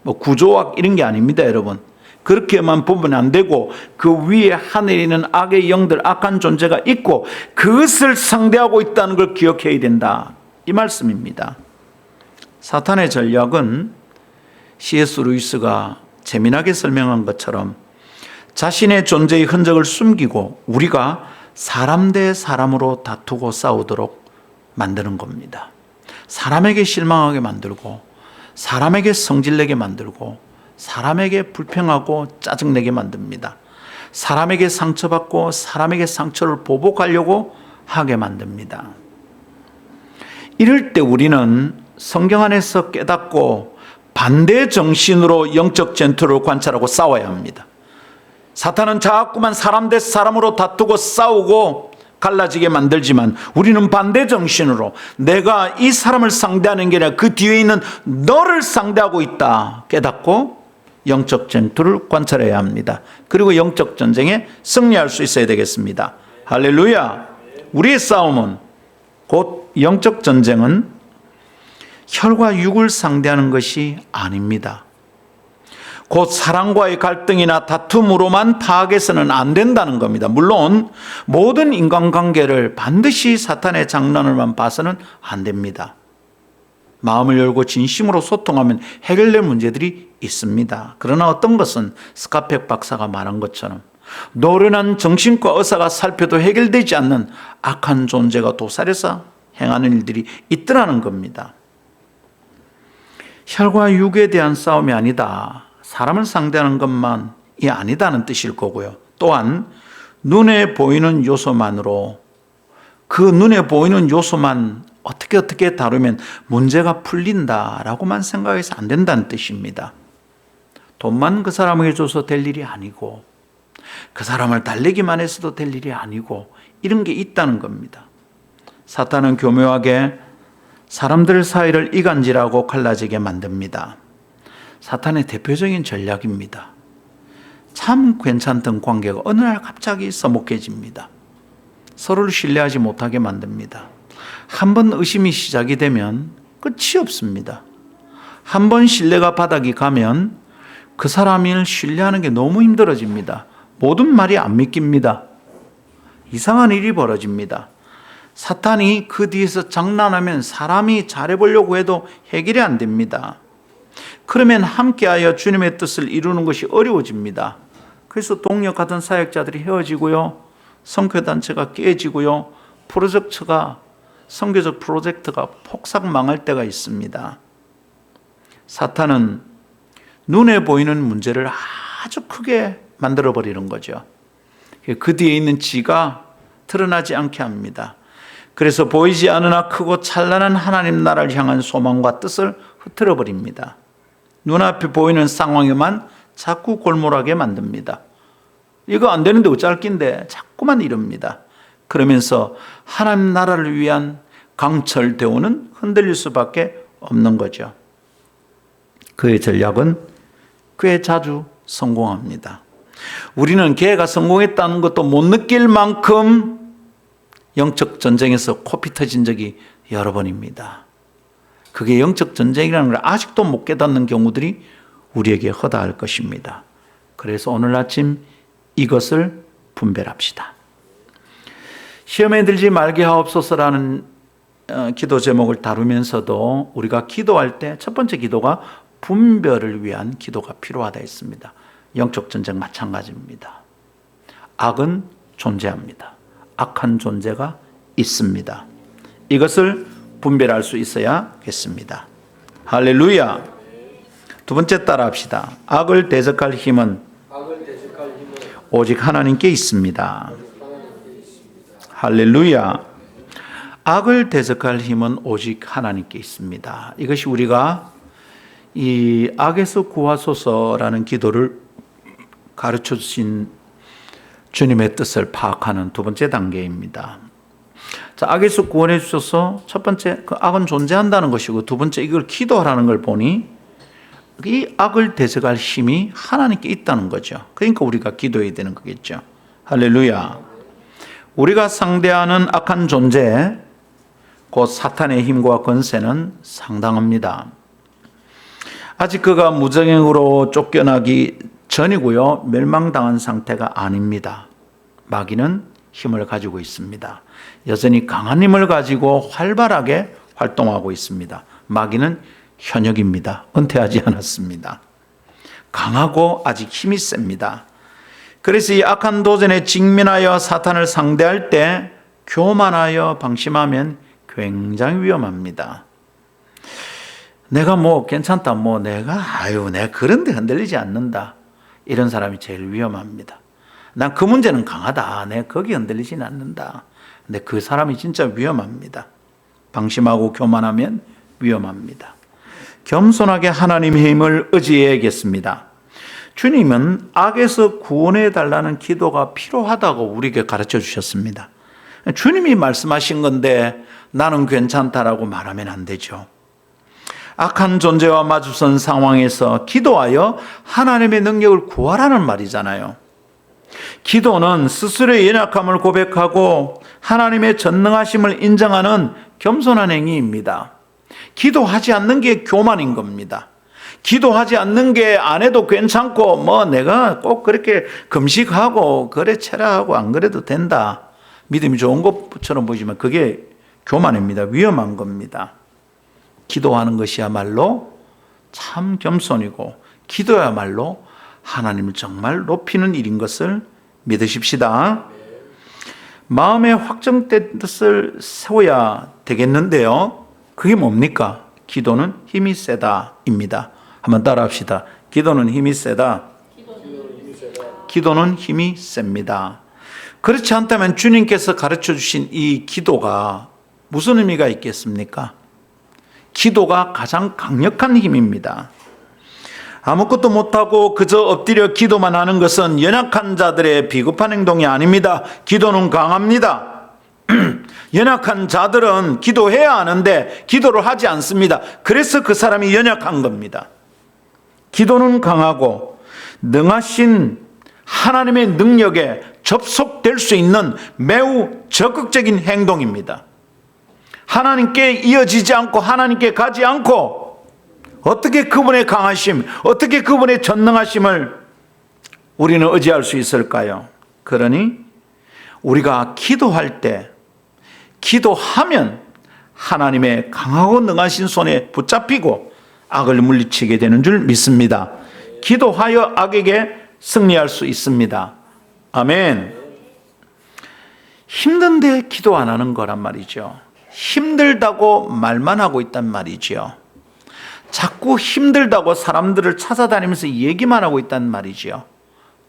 Speaker 1: 뭐 구조학 이런 게 아닙니다, 여러분. 그렇게만 보면 안 되고 그 위에 하늘에 있는 악의 영들, 악한 존재가 있고 그것을 상대하고 있다는 걸 기억해야 된다, 이 말씀입니다. 사탄의 전략은 C.S. 루이스가 재미나게 설명한 것처럼 자신의 존재의 흔적을 숨기고 우리가 사람 대 사람으로 다투고 싸우도록 만드는 겁니다. 사람에게 실망하게 만들고 사람에게 성질내게 만들고 사람에게 불평하고 짜증내게 만듭니다. 사람에게 상처받고 사람에게 상처를 보복하려고 하게 만듭니다. 이럴 때 우리는 성경 안에서 깨닫고 반대 정신으로 영적 전투를 관찰하고 싸워야 합니다. 사탄은 자꾸만 사람 대 사람으로 다투고 싸우고 갈라지게 만들지만 우리는 반대 정신으로 내가 이 사람을 상대하는 게 아니라 그 뒤에 있는 너를 상대하고 있다 깨닫고 영적 전투를 관찰해야 합니다. 그리고 영적 전쟁에 승리할 수 있어야 되겠습니다. 할렐루야. 우리의 싸움은 곧 영적 전쟁은 혈과 육을 상대하는 것이 아닙니다. 곧 사랑과의 갈등이나 다툼으로만 파악해서는 안 된다는 겁니다. 물론 모든 인간관계를 반드시 사탄의 장난을만 봐서는 안 됩니다. 마음을 열고 진심으로 소통하면 해결될 문제들이 있습니다. 그러나 어떤 것은 스카펙 박사가 말한 것처럼 노련한 정신과 의사가 살펴도 해결되지 않는 악한 존재가 도살해서 행하는 일들이 있더라는 겁니다. 혈과 육에 대한 싸움이 아니다. 사람을 상대하는 것만이 아니다는 뜻일 거고요. 또한 눈에 보이는 요소만으로 그 눈에 보이는 요소만 어떻게 다루면 문제가 풀린다라고만 생각해서 안 된다는 뜻입니다. 돈만 그 사람에게 줘서 될 일이 아니고 그 사람을 달래기만 해서도 될 일이 아니고 이런 게 있다는 겁니다. 사탄은 교묘하게 사람들 사이를 이간질하고 갈라지게 만듭니다. 사탄의 대표적인 전략입니다. 참 괜찮던 관계가 어느 날 갑자기 서먹해집니다. 서로를 신뢰하지 못하게 만듭니다. 한번 의심이 시작이 되면 끝이 없습니다. 한번 신뢰가 바닥이 가면 그 사람을 신뢰하는 게 너무 힘들어집니다. 모든 말이 안 믿깁니다. 이상한 일이 벌어집니다. 사탄이 그 뒤에서 장난하면 사람이 잘해보려고 해도 해결이 안 됩니다. 그러면 함께하여 주님의 뜻을 이루는 것이 어려워집니다. 그래서 동력하던 사역자들이 헤어지고요, 선교단체가 깨지고요, 선교적 프로젝트가 폭삭 망할 때가 있습니다. 사탄은 눈에 보이는 문제를 아주 크게 만들어버리는 거죠. 그 뒤에 있는 지가 드러나지 않게 합니다. 그래서 보이지 않으나 크고 찬란한 하나님 나라를 향한 소망과 뜻을 흐트러버립니다. 눈앞에 보이는 상황에만 자꾸 골몰하게 만듭니다. 이거 안 되는데 어쩔 낀데 자꾸만 이럽니다. 그러면서 하나님 나라를 위한 강철 대우는 흔들릴 수밖에 없는 거죠. 그의 전략은 꽤 자주 성공합니다. 우리는 걔가 성공했다는 것도 못 느낄 만큼 영적 전쟁에서 코피 터진 적이 여러 번입니다. 그게 영적 전쟁이라는 걸 아직도 못 깨닫는 경우들이 우리에게 허다할 것입니다. 그래서 오늘 아침 이것을 분별합시다. 시험에 들지 말게 하옵소서라는 기도 제목을 다루면서도 우리가 기도할 때 첫 번째 기도가 분별을 위한 기도가 필요하다 했습니다. 영적 전쟁 마찬가지입니다. 악은 존재합니다. 악한 존재가 있습니다. 이것을 분별할 수 있어야겠습니다. 할렐루야. 두 번째 따라합시다. 악을 대적할 힘은 오직 하나님께 있습니다. 할렐루야. 악을 대적할 힘은 오직 하나님께 있습니다. 이것이 우리가 이 악에서 구하소서라는 기도를 가르쳐 주신 주님의 뜻을 파악하는 두 번째 단계입니다. 자, 악에서 구원해 주셔서 첫 번째 그 악은 존재한다는 것이고, 두 번째 이걸 기도하라는 걸 보니 이 악을 대적할 힘이 하나님께 있다는 거죠. 그러니까 우리가 기도해야 되는 거겠죠. 할렐루야. 우리가 상대하는 악한 존재, 곧 사탄의 힘과 권세는 상당합니다. 아직 그가 무정행으로 쫓겨나기 전이고요, 멸망당한 상태가 아닙니다. 마귀는 힘을 가지고 있습니다. 여전히 강한 힘을 가지고 활발하게 활동하고 있습니다. 마귀는 현역입니다. 은퇴하지 않았습니다. 강하고 아직 힘이 셉니다. 그래서 이 악한 도전에 직면하여 사탄을 상대할 때 교만하여 방심하면 굉장히 위험합니다. 내가 괜찮다, 내가 그런데 흔들리지 않는다, 이런 사람이 제일 위험합니다. 난 그 문제는 강하다, 내가 거기 흔들리진 않는다. 근데 그 사람이 진짜 위험합니다. 방심하고 교만하면 위험합니다. 겸손하게 하나님의 힘을 의지해야겠습니다. 주님은 악에서 구원해 달라는 기도가 필요하다고 우리에게 가르쳐 주셨습니다. 주님이 말씀하신 건데 나는 괜찮다라고 말하면 안 되죠. 악한 존재와 마주선 상황에서 기도하여 하나님의 능력을 구하라는 말이잖아요. 기도는 스스로의 연약함을 고백하고 하나님의 전능하심을 인정하는 겸손한 행위입니다. 기도하지 않는 게 교만인 겁니다. 기도하지 않는 게 안 해도 괜찮고 내가 꼭 그렇게 금식하고 그래 체라하고 안 그래도 된다, 믿음이 좋은 것처럼 보이지만 그게 교만입니다. 위험한 겁니다. 기도하는 것이야말로 참 겸손이고 기도야말로 하나님을 정말 높이는 일인 것을 믿으십시다. 마음에 확정된 뜻을 세워야 되겠는데요, 그게 뭡니까? 기도는 힘이 세다입니다. 한번 따라합시다. 기도는 힘이 세다. 기도는 힘이 셉니다. 그렇지 않다면 주님께서 가르쳐 주신 이 기도가 무슨 의미가 있겠습니까? 기도가 가장 강력한 힘입니다. 아무것도 못하고 그저 엎드려 기도만 하는 것은 연약한 자들의 비겁한 행동이 아닙니다. 기도는 강합니다. 연약한 자들은 기도해야 하는데 기도를 하지 않습니다. 그래서 그 사람이 연약한 겁니다. 기도는 강하고 능하신 하나님의 능력에 접속될 수 있는 매우 적극적인 행동입니다. 하나님께 이어지지 않고 하나님께 가지 않고 어떻게 그분의 강하심, 어떻게 그분의 전능하심을 우리는 의지할 수 있을까요? 그러니 우리가 기도할 때, 기도하면 하나님의 강하고 능하신 손에 붙잡히고 악을 물리치게 되는 줄 믿습니다. 기도하여 악에게 승리할 수 있습니다. 아멘. 힘든데 기도 안 하는 거란 말이죠. 힘들다고 말만 하고 있단 말이죠. 자꾸 힘들다고 사람들을 찾아다니면서 얘기만 하고 있단 말이죠.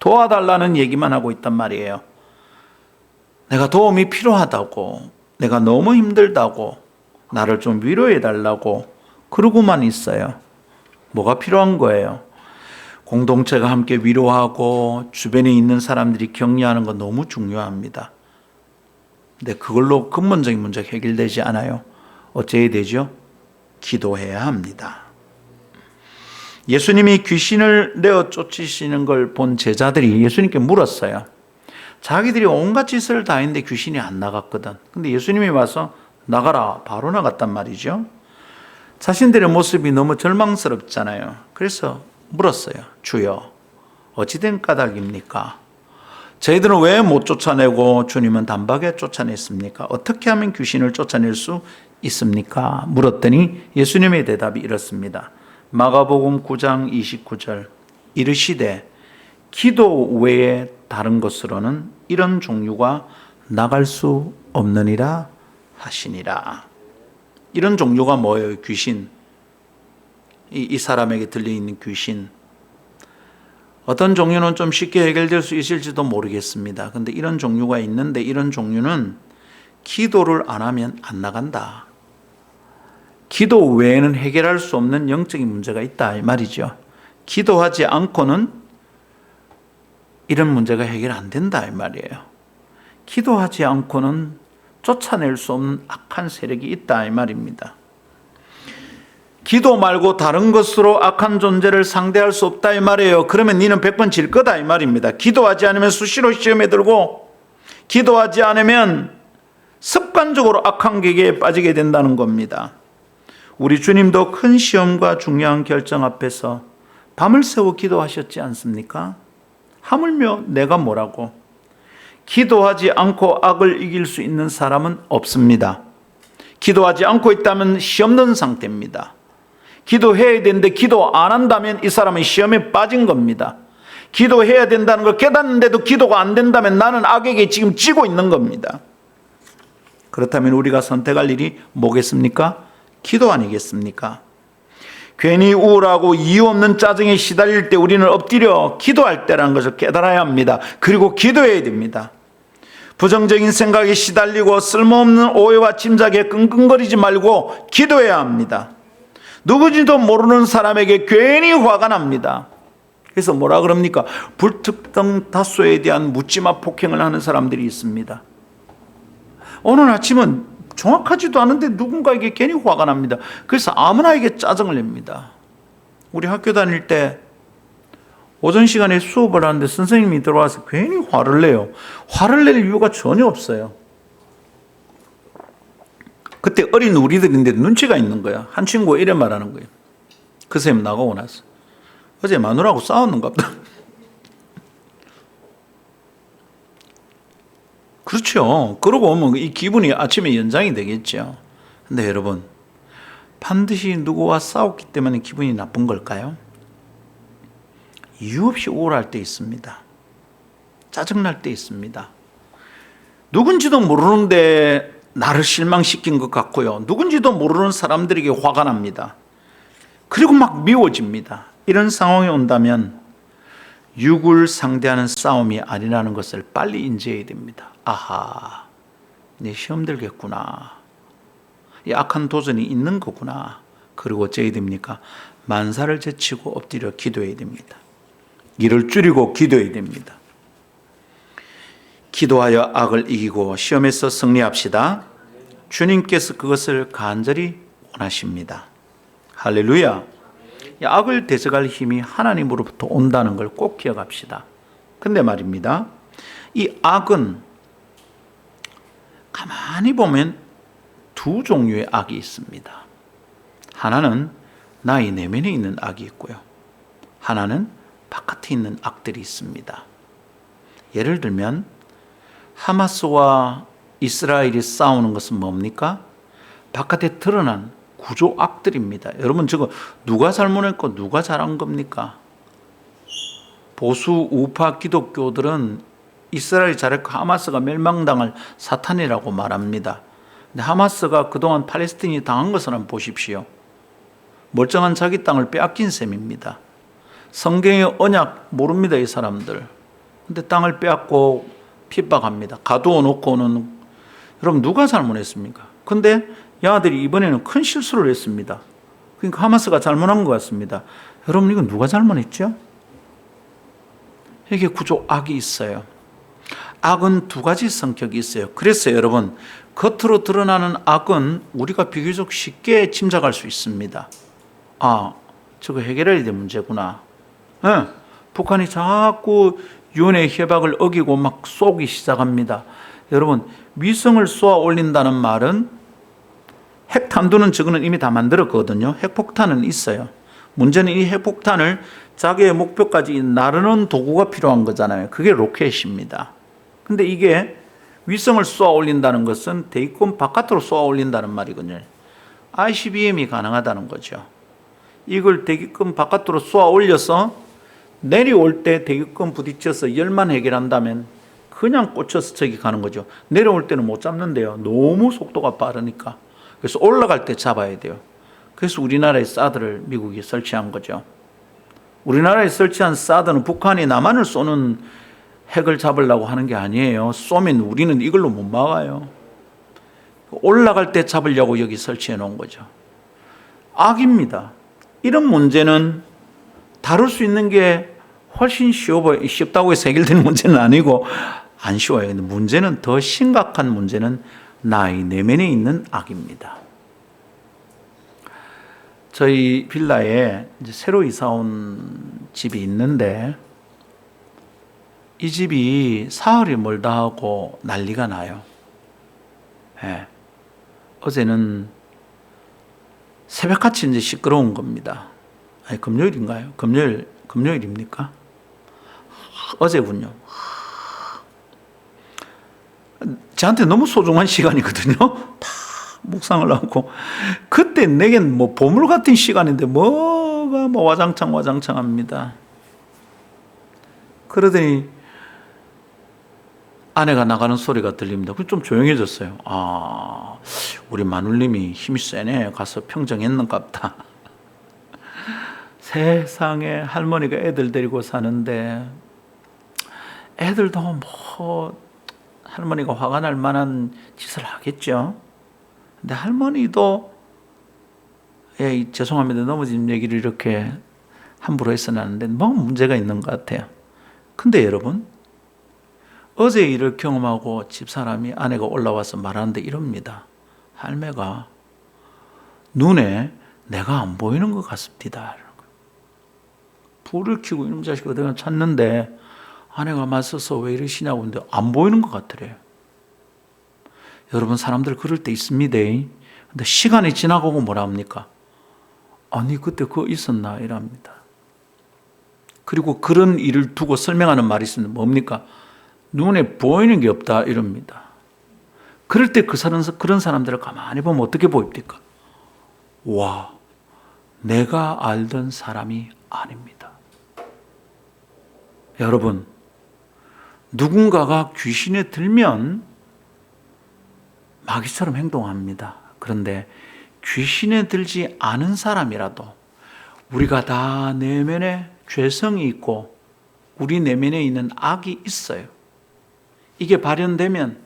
Speaker 1: 도와달라는 얘기만 하고 있단 말이에요. 내가 도움이 필요하다고, 내가 너무 힘들다고, 나를 좀 위로해 달라고 그러고만 있어요. 뭐가 필요한 거예요? 공동체가 함께 위로하고 주변에 있는 사람들이 격려하는 거 너무 중요합니다. 근데 그걸로 근본적인 문제가 해결되지 않아요. 어째야 되죠? 기도해야 합니다. 예수님이 귀신을 내어 쫓으시는 걸 본 제자들이 예수님께 물었어요. 자기들이 온갖 짓을 다 했는데 귀신이 안 나갔거든. 근데 예수님이 와서 나가라, 바로 나갔단 말이죠. 자신들의 모습이 너무 절망스럽잖아요. 그래서 물었어요. 주여, 어찌된 까닭입니까? 저희들은 왜 못 쫓아내고 주님은 단박에 쫓아냈습니까? 어떻게 하면 귀신을 쫓아낼 수 있습니까? 물었더니 예수님의 대답이 이렇습니다. 마가복음 9장 29절, 이르시되 기도 외에 다른 것으로는 이런 종류가 나갈 수 없느니라 하시니라. 이런 종류가 뭐예요? 귀신. 이 사람에게 들려있는 귀신. 어떤 종류는 좀 쉽게 해결될 수 있을지도 모르겠습니다. 근데 이런 종류가 있는데 이런 종류는 기도를 안 하면 안 나간다. 기도 외에는 해결할 수 없는 영적인 문제가 있다 이 말이죠. 기도하지 않고는 이런 문제가 해결 안 된다 이 말이에요. 기도하지 않고는 쫓아낼 수 없는 악한 세력이 있다 이 말입니다. 기도 말고 다른 것으로 악한 존재를 상대할 수 없다 이 말이에요. 그러면 너는 100번 질 거다 이 말입니다. 기도하지 않으면 수시로 시험에 들고, 기도하지 않으면 습관적으로 악한 계계에 빠지게 된다는 겁니다. 우리 주님도 큰 시험과 중요한 결정 앞에서 밤을 새워 기도하셨지 않습니까? 하물며 내가 뭐라고? 기도하지 않고 악을 이길 수 있는 사람은 없습니다. 기도하지 않고 있다면 시험는 상태입니다. 기도해야 되는데 기도 안 한다면 이 사람은 시험에 빠진 겁니다. 기도해야 된다는 걸 깨닫는데도 기도가 안 된다면 나는 악에게 지금 지고 있는 겁니다. 그렇다면 우리가 선택할 일이 뭐겠습니까? 기도 아니겠습니까? 괜히 우울하고 이유 없는 짜증에 시달릴 때 우리는 엎드려 기도할 때라는 것을 깨달아야 합니다. 그리고 기도해야 됩니다. 부정적인 생각에 시달리고 쓸모없는 오해와 짐작에 끙끙거리지 말고 기도해야 합니다. 누구지도 모르는 사람에게 괜히 화가 납니다. 그래서 뭐라 그럽니까? 불특정 다수에 대한 묻지마 폭행을 하는 사람들이 있습니다. 오늘 아침은 정확하지도 않은데 누군가에게 괜히 화가 납니다. 그래서 아무나에게 짜증을 냅니다. 우리 학교 다닐 때 오전 시간에 수업을 하는데 선생님이 들어와서 괜히 화를 내요. 화를 낼 이유가 전혀 없어요. 그때 어린 우리들인데 눈치가 있는 거야. 한 친구가 이래 말하는 거예요. 그 선생님 나가고 나서 어제 마누라하고 싸웠는가 보다. 그렇죠. 그러고 오면 이 기분이 아침에 연장이 되겠죠. 근데 여러분, 반드시 누구와 싸웠기 때문에 기분이 나쁜 걸까요? 이유 없이 우울할 때 있습니다. 짜증날 때 있습니다. 누군지도 모르는데 나를 실망시킨 것 같고요. 누군지도 모르는 사람들에게 화가 납니다. 그리고 막 미워집니다. 이런 상황이 온다면 육을 상대하는 싸움이 아니라는 것을 빨리 인지해야 됩니다. 아하, 내 시험 들겠구나. 이 악한 도전이 있는 거구나. 그리고 어째야 됩니까? 만사를 제치고 엎드려 기도해야 됩니다. 일을 줄이고 기도해야 됩니다. 기도하여 악을 이기고 시험에서 승리합시다. 주님께서 그것을 간절히 원하십니다. 할렐루야. 악을 대적할 힘이 하나님으로부터 온다는 걸 꼭 기억합시다. 근데 말입니다, 이 악은 가만히 보면 두 종류의 악이 있습니다. 하나는 나의 내면에 있는 악이 있고요. 하나는 바깥에 있는 악들이 있습니다. 예를 들면 하마스와 이스라엘이 싸우는 것은 뭡니까? 바깥에 드러난 구조악들입니다. 여러분 저거 누가 잘못했고 누가 잘한 겁니까? 보수 우파 기독교들은 이스라엘이 잘했고 하마스가 멸망당할 사탄이라고 말합니다. 근데 하마스가 그동안 팔레스틴이 당한 것을 한번 보십시오. 멀쩡한 자기 땅을 빼앗긴 셈입니다. 성경의 언약 모릅니다, 이 사람들. 근데 땅을 빼앗고 핍박합니다. 가두어 놓고는. 여러분 누가 잘못했습니까? 근데 야들이 이번에는 큰 실수를 했습니다. 그러니까 하마스가 잘못한 것 같습니다. 여러분 이건 누가 잘못했죠? 이게 구조악이 있어요. 악은 두 가지 성격이 있어요. 그래서 여러분 겉으로 드러나는 악은 우리가 비교적 쉽게 짐작할 수 있습니다. 아, 저거 해결해야 될 문제구나. 네, 북한이 자꾸 유엔의 협약을 어기고 막 쏘기 시작합니다. 여러분 위성을 쏘아 올린다는 말은 핵탄두는 저거는 이미 다 만들었거든요. 핵폭탄은 있어요. 문제는 이 핵폭탄을 자기의 목표까지 나르는 도구가 필요한 거잖아요. 그게 로켓입니다. 근데 이게 위성을 쏘아 올린다는 것은 대기권 바깥으로 쏘아 올린다는 말이거든요. ICBM이 가능하다는 거죠. 이걸 대기권 바깥으로 쏘아 올려서 내려올 때 대기권 부딪혀서 열만 해결한다면 그냥 꽂혀서 저기 가는 거죠. 내려올 때는 못 잡는데요. 너무 속도가 빠르니까. 그래서 올라갈 때 잡아야 돼요. 그래서 우리나라에 사드를 미국이 설치한 거죠. 우리나라에 설치한 사드는 북한이 남한을 쏘는 핵을 잡으려고 하는 게 아니에요. 쏘면 우리는 이걸로 못 막아요. 올라갈 때 잡으려고 여기 설치해 놓은 거죠. 악입니다. 이런 문제는 다룰 수 있는 게 훨씬 쉽다고 해서 해결되는 문제는 아니고 안 쉬워요. 근데 문제는 더 심각한 문제는 나의 내면에 있는 악입니다. 저희 빌라에 이제 새로 이사 온 집이 있는데 이 집이 사흘이 멀다 하고 난리가 나요. 네. 어제는 새벽같이 이제 시끄러운 겁니다. 아니, 금요일인가요? 금요일입니까? 어제군요. 저한테 너무 소중한 시간이거든요. 다 묵상을 하고. 그때 내겐 뭐 보물 같은 시간인데 뭐가 뭐 와장창 합니다. 그러더니 아내가 나가는 소리가 들립니다. 좀 조용해졌어요. 아, 우리 마눌님이 힘이 세네. 가서 평정했는가 보다. 세상에 할머니가 애들 데리고 사는데 애들도 뭐 할머니가 화가 날 만한 짓을 하겠죠. 근데 할머니도 죄송합니다. 넘어진 얘기를 이렇게 함부로 해서는 안 되는데 뭐 문제가 있는 것 같아요. 근데 여러분 어제 일을 경험하고 집사람이 아내가 올라와서 말하는데 이럽니다. 할매가 눈에 내가 안 보이는 것 같습니다. 불을 켜고 이놈 자식 어디가 찾는데 아내가 맞서서 왜 이러시냐고 근데 안 보이는 것 같더래요. 여러분 사람들 그럴 때 있습니다. 근데 시간이 지나가고 뭐라 합니까? 아니 그때 그거 있었나 이랍니다. 그리고 그런 일을 두고 설명하는 말이 있습니다. 뭡니까? 눈에 보이는 게 없다 이럽니다. 그럴 때 그런 사람들을 가만히 보면 어떻게 보입니까? 와, 내가 알던 사람이 아닙니다. 여러분, 누군가가 귀신에 들면 마귀처럼 행동합니다. 그런데 귀신에 들지 않은 사람이라도 우리가 다 내면에 죄성이 있고 우리 내면에 있는 악이 있어요. 이게 발현되면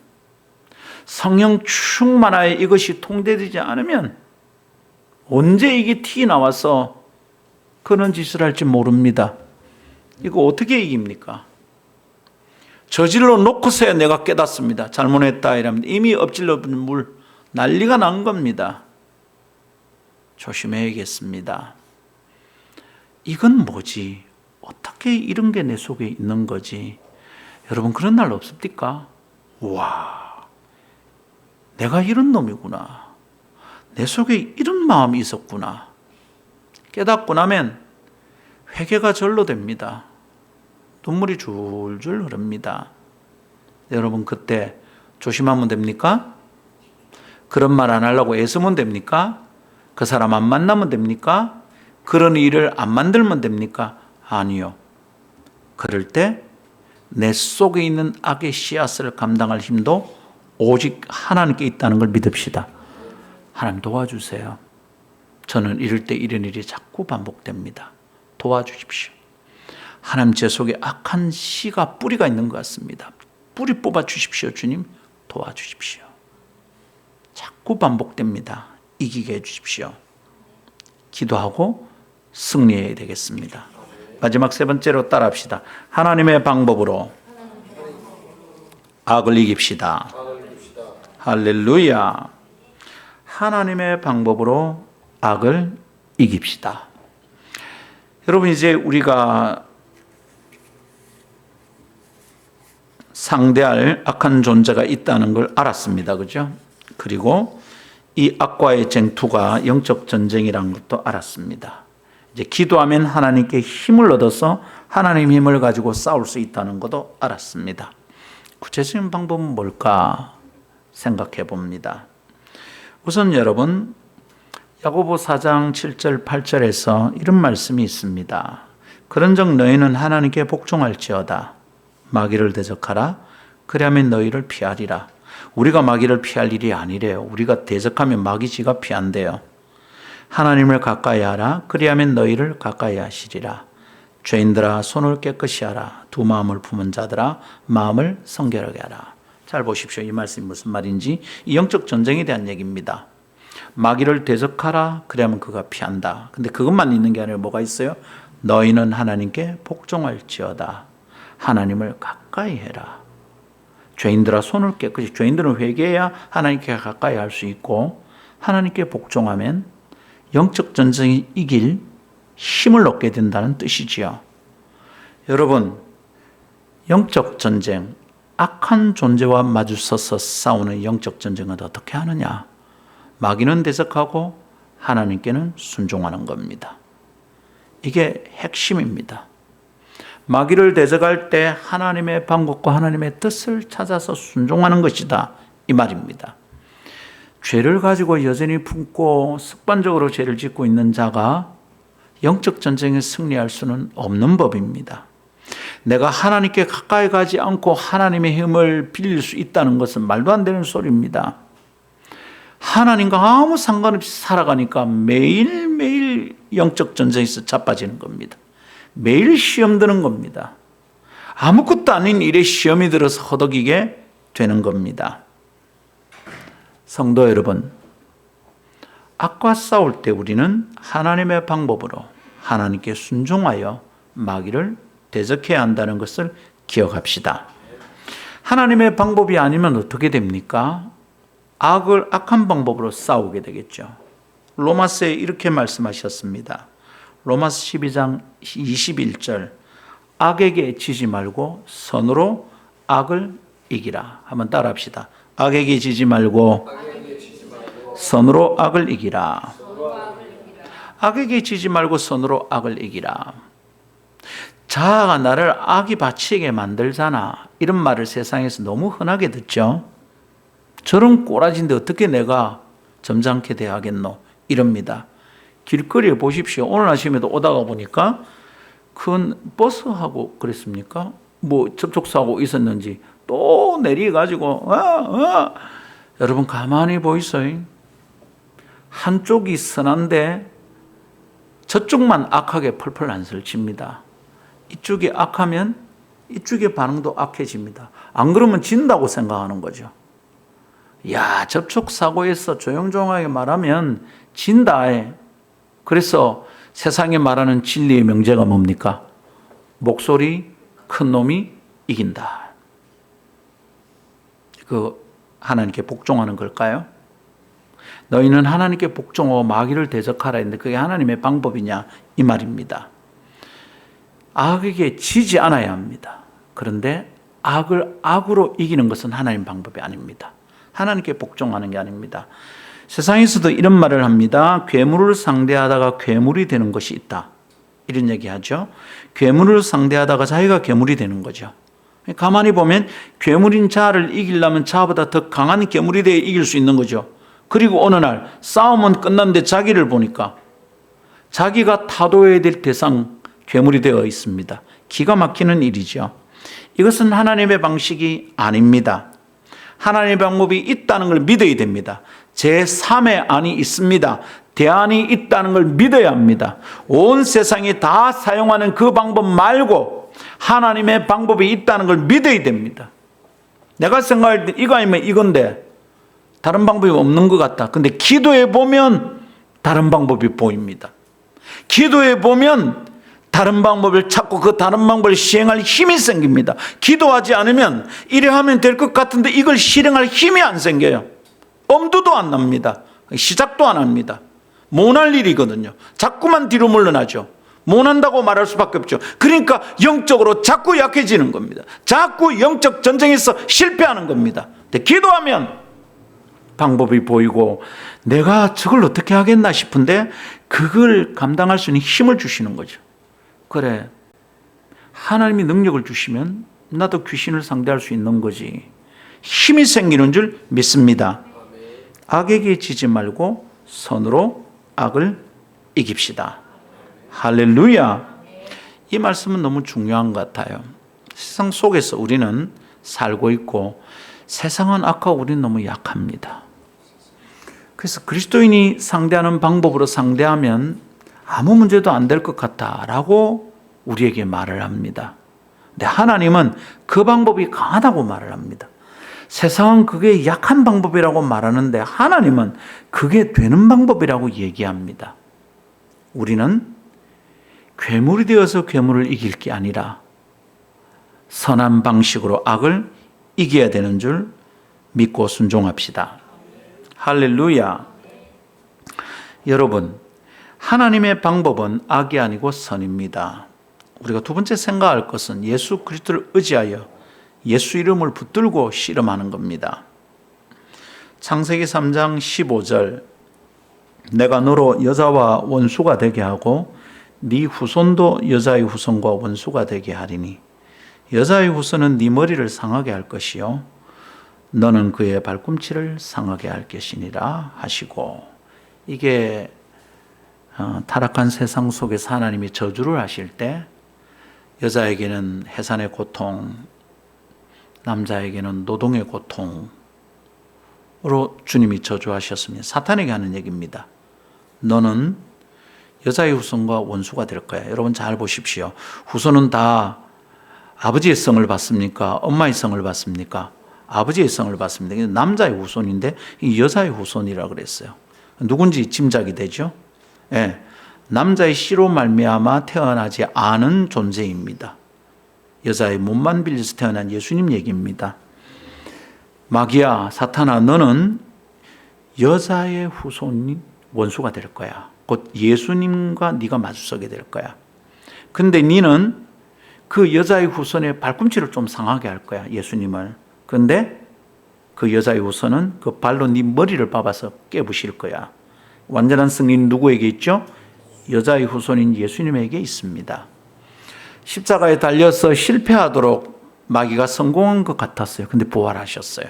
Speaker 1: 성령 충만하여 이것이 통제되지 않으면 언제 이게 튀어나와서 그런 짓을 할지 모릅니다. 이거 어떻게 이깁니까? 저질러 놓고서야 내가 깨닫습니다. 잘못했다 이러면 이미 엎질러 물 난리가 난 겁니다. 조심해야겠습니다. 이건 뭐지? 어떻게 이런 게 내 속에 있는 거지? 여러분 그런 날 없습니까? 와, 내가 이런 놈이구나. 내 속에 이런 마음이 있었구나. 깨닫고 나면 회개가 절로 됩니다. 눈물이 줄줄 흐릅니다. 여러분 그때 조심하면 됩니까? 그런 말 안 하려고 애쓰면 됩니까? 그 사람 안 만나면 됩니까? 그런 일을 안 만들면 됩니까? 아니요. 그럴 때 내 속에 있는 악의 씨앗을 감당할 힘도 오직 하나님께 있다는 걸 믿읍시다. 하나님 도와주세요. 저는 이럴 때 이런 일이 자꾸 반복됩니다. 도와주십시오. 하나님 제 속에 악한 씨가 뿌리가 있는 것 같습니다. 뿌리 뽑아 주십시오. 주님 도와주십시오. 자꾸 반복됩니다. 이기게 해주십시오. 기도하고 승리해야 되겠습니다. 마지막 세 번째로 따라합시다. 하나님의 방법으로 악을 이깁시다. 할렐루야. 하나님의 방법으로 악을 이깁시다. 여러분, 이제 우리가 상대할 악한 존재가 있다는 걸 알았습니다. 그죠? 그리고 이 악과의 쟁투가 영적 전쟁이라는 것도 알았습니다. 이제 기도하면 하나님께 힘을 얻어서 하나님 힘을 가지고 싸울 수 있다는 것도 알았습니다. 구체적인 방법은 뭘까 생각해 봅니다. 우선 여러분, 야고보 4장 7절 8절에서 이런 말씀이 있습니다. 그런즉 너희는 하나님께 복종할지어다. 마귀를 대적하라. 그리하면 너희를 피하리라. 우리가 마귀를 피할 일이 아니래요. 우리가 대적하면 마귀 지가 피한대요. 하나님을 가까이 하라. 그리하면 너희를 가까이 하시리라. 죄인들아 손을 깨끗이 하라. 두 마음을 품은 자들아 마음을 성결하게 하라. 잘 보십시오. 이 말씀이 무슨 말인지. 이 영적 전쟁에 대한 얘기입니다. 마귀를 대적하라. 그러면 그가 피한다. 근데 그것만 있는 게 아니라 뭐가 있어요? 너희는 하나님께 복종할지어다. 하나님을 가까이 해라. 죄인들아 손을 깨끗이. 죄인들은 회개해야 하나님께 가까이 할 수 있고 하나님께 복종하면 영적 전쟁이 이길 힘을 얻게 된다는 뜻이지요. 여러분, 영적 전쟁, 악한 존재와 마주서서 싸우는 영적 전쟁은 어떻게 하느냐? 마귀는 대적하고 하나님께는 순종하는 겁니다. 이게 핵심입니다. 마귀를 대적할 때 하나님의 방법과 하나님의 뜻을 찾아서 순종하는 것이다, 이 말입니다. 죄를 가지고 여전히 품고 습관적으로 죄를 짓고 있는 자가 영적 전쟁에 승리할 수는 없는 법입니다. 내가 하나님께 가까이 가지 않고 하나님의 힘을 빌릴 수 있다는 것은 말도 안 되는 소리입니다. 하나님과 아무 상관없이 살아가니까 매일매일 영적 전쟁에서 자빠지는 겁니다. 매일 시험 드는 겁니다. 아무것도 아닌 일에 시험이 들어서 허덕이게 되는 겁니다. 성도 여러분, 악과 싸울 때 우리는 하나님의 방법으로 하나님께 순종하여 마귀를 대적해야 한다는 것을 기억합시다. 하나님의 방법이 아니면 어떻게 됩니까? 악한 방법으로 싸우게 되겠죠. 로마서에 이렇게 말씀하셨습니다. 로마서 12장 21절, 악에게 지지 말고 선으로 악을 이기라. 한번 따라합시다. 악에게 지지 말고 선으로 악을 이기라. 악에게 지지 말고 선으로 악을 이기라. 자아가 나를 악이 바치게 만들잖아. 이런 말을 세상에서 너무 흔하게 듣죠. 저런 꼬라지인데 어떻게 내가 점잖게 대하겠노? 이럽니다. 길거리에 보십시오. 오늘 아침에도 오다가 보니까 큰 버스하고 그랬습니까? 뭐 접촉사고 있었는지 또 내려가지고 여러분 가만히 보이세요. 한쪽이 선한데 저쪽만 악하게 펄펄 안설 칩니다. 이쪽이 악하면 이쪽의 반응도 악해집니다. 안 그러면 진다고 생각하는 거죠. 야, 접촉사고에서 조용조용하게 말하면 진다. 그래서 세상에 말하는 진리의 명제가 뭡니까? 목소리 큰 놈이 이긴다. 그 하나님께 복종하는 걸까요? 너희는 하나님께 복종하고 마귀를 대적하라 했는데 그게 하나님의 방법이냐? 이 말입니다. 악에게 지지 않아야 합니다. 그런데 악을 악으로 이기는 것은 하나님 방법이 아닙니다. 하나님께 복종하는 게 아닙니다. 세상에서도 이런 말을 합니다. 괴물을 상대하다가 괴물이 되는 것이 있다. 이런 얘기하죠. 괴물을 상대하다가 자기가 괴물이 되는 거죠. 가만히 보면 괴물인 자를 이기려면 자보다 더 강한 괴물이 되어 이길 수 있는 거죠. 그리고 어느 날 싸움은 끝났는데 자기를 보니까 자기가 타도해야 될 대상 괴물이 되어 있습니다. 기가 막히는 일이죠. 이것은 하나님의 방식이 아닙니다. 하나님의 방법이 있다는 걸 믿어야 됩니다. 제3의 안이 있습니다. 대안이 있다는 걸 믿어야 합니다. 온 세상이 다 사용하는 그 방법 말고 하나님의 방법이 있다는 걸 믿어야 됩니다. 내가 생각할 때 이거 아니면 이건데 다른 방법이 없는 것 같다. 근데 기도해 보면 다른 방법이 보입니다. 기도해 보면 다른 방법을 찾고 그 다른 방법을 시행할 힘이 생깁니다. 기도하지 않으면 이래 하면 될 것 같은데 이걸 실행할 힘이 안 생겨요. 엄두도 안 납니다. 시작도 안 합니다. 못할 일이거든요. 자꾸만 뒤로 물러나죠. 못한다고 말할 수밖에 없죠. 그러니까 영적으로 자꾸 약해지는 겁니다. 자꾸 영적 전쟁에서 실패하는 겁니다. 근데 기도하면 방법이 보이고 내가 저걸 어떻게 하겠나 싶은데 그걸 감당할 수 있는 힘을 주시는 거죠. 그래, 하나님이 능력을 주시면 나도 귀신을 상대할 수 있는 거지. 힘이 생기는 줄 믿습니다. 악에게 지지 말고 선으로 악을 이깁시다. 할렐루야. 이 말씀은 너무 중요한 것 같아요. 세상 속에서 우리는 살고 있고 세상은 악하고 우리는 너무 약합니다. 그래서 그리스도인이 상대하는 방법으로 상대하면 아무 문제도 안 될 것 같다라고 우리에게 말을 합니다. 근데 하나님은 그 방법이 강하다고 말을 합니다. 세상은 그게 약한 방법이라고 말하는데 하나님은 그게 되는 방법이라고 얘기합니다. 우리는 괴물이 되어서 괴물을 이길 게 아니라 선한 방식으로 악을 이겨야 되는 줄 믿고 순종합시다. 할렐루야. 여러분, 하나님의 방법은 악이 아니고 선입니다. 우리가 두 번째 생각할 것은 예수 그리스도를 의지하여 예수 이름을 붙들고 씨름하는 겁니다. 창세기 3장 15절, 내가 너로 여자와 원수가 되게 하고 네 후손도 여자의 후손과 원수가 되게 하리니 여자의 후손은 네 머리를 상하게 할 것이요 너는 그의 발꿈치를 상하게 할 것이니라 하시고, 이게 타락한 세상 속에서 하나님이 저주를 하실 때 여자에게는 해산의 고통, 남자에게는 노동의 고통으로 주님이 저주하셨습니다. 사탄에게 하는 얘기입니다. 너는 여자의 후손과 원수가 될 거야. 여러분 잘 보십시오. 후손은 다 아버지의 성을 받습니까? 엄마의 성을 받습니까? 아버지의 성을 받습니다. 남자의 후손인데 이 여자의 후손이라고 그랬어요. 누군지 짐작이 되죠? 예, 남자의 씨로 말미암아 태어나지 않은 존재입니다. 여자의 몸만 빌려서 태어난 예수님 얘기입니다. 마귀야, 사탄아, 너는 여자의 후손인 원수가 될 거야. 곧 예수님과 네가 마주서게 될 거야. 근데 너는 그 여자의 후손의 발꿈치를 좀 상하게 할 거야, 예수님을. 근데 그 여자의 후손은 그 발로 네 머리를 밟아서 깨부실 거야. 완전한 승리는 누구에게 있죠? 여자의 후손인 예수님에게 있습니다. 십자가에 달려서 실패하도록 마귀가 성공한 것 같았어요. 근데 부활하셨어요.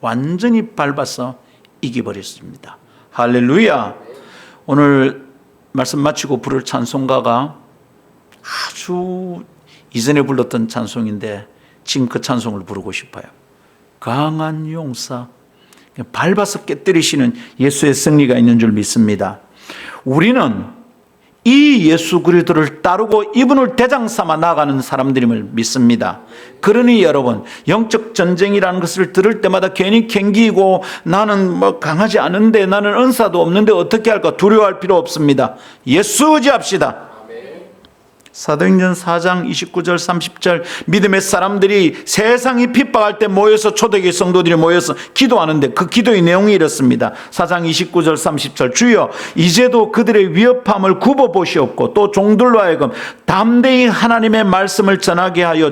Speaker 1: 완전히 밟아서 이겨버렸습니다. 할렐루야. 오늘 말씀 마치고 부를 찬송가가 아주 이전에 불렀던 찬송인데 지금 그 찬송을 부르고 싶어요. 강한 용사, 밟아서 깨뜨리시는 예수의 승리가 있는 줄 믿습니다. 우리는 이 예수 그리스도를 따르고 이분을 대장 삼아 나아가는 사람들임을 믿습니다. 그러니 여러분, 영적 전쟁이라는 것을 들을 때마다 괜히 갱기고 나는 강하지 않은데, 나는 은사도 없는데 어떻게 할까 두려워할 필요 없습니다. 예수 의지합시다. 사도행전 4장 29절 30절, 믿음의 사람들이 세상이 핍박할 때 모여서, 초대교회 성도들이 모여서 기도하는데 그 기도의 내용이 이렇습니다. 4장 29절 30절, 주여 이제도 그들의 위협함을 굽어보시옵고 또 종들로 하여금 담대히 하나님의 말씀을 전하게 하여,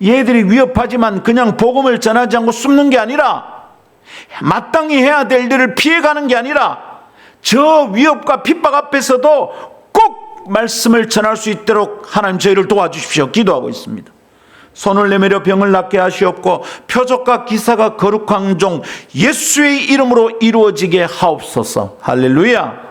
Speaker 1: 얘들이 위협하지만 그냥 복음을 전하지 않고 숨는 게 아니라, 마땅히 해야 될 일을 피해가는 게 아니라, 저 위협과 핍박 앞에서도 꼭 말씀을 전할 수 있도록 하나님 저희를 도와주십시오. 기도하고 있습니다. 손을 내밀어 병을 낫게 하시옵고 표적과 기사가 거룩한 종 예수의 이름으로 이루어지게 하옵소서. 할렐루야.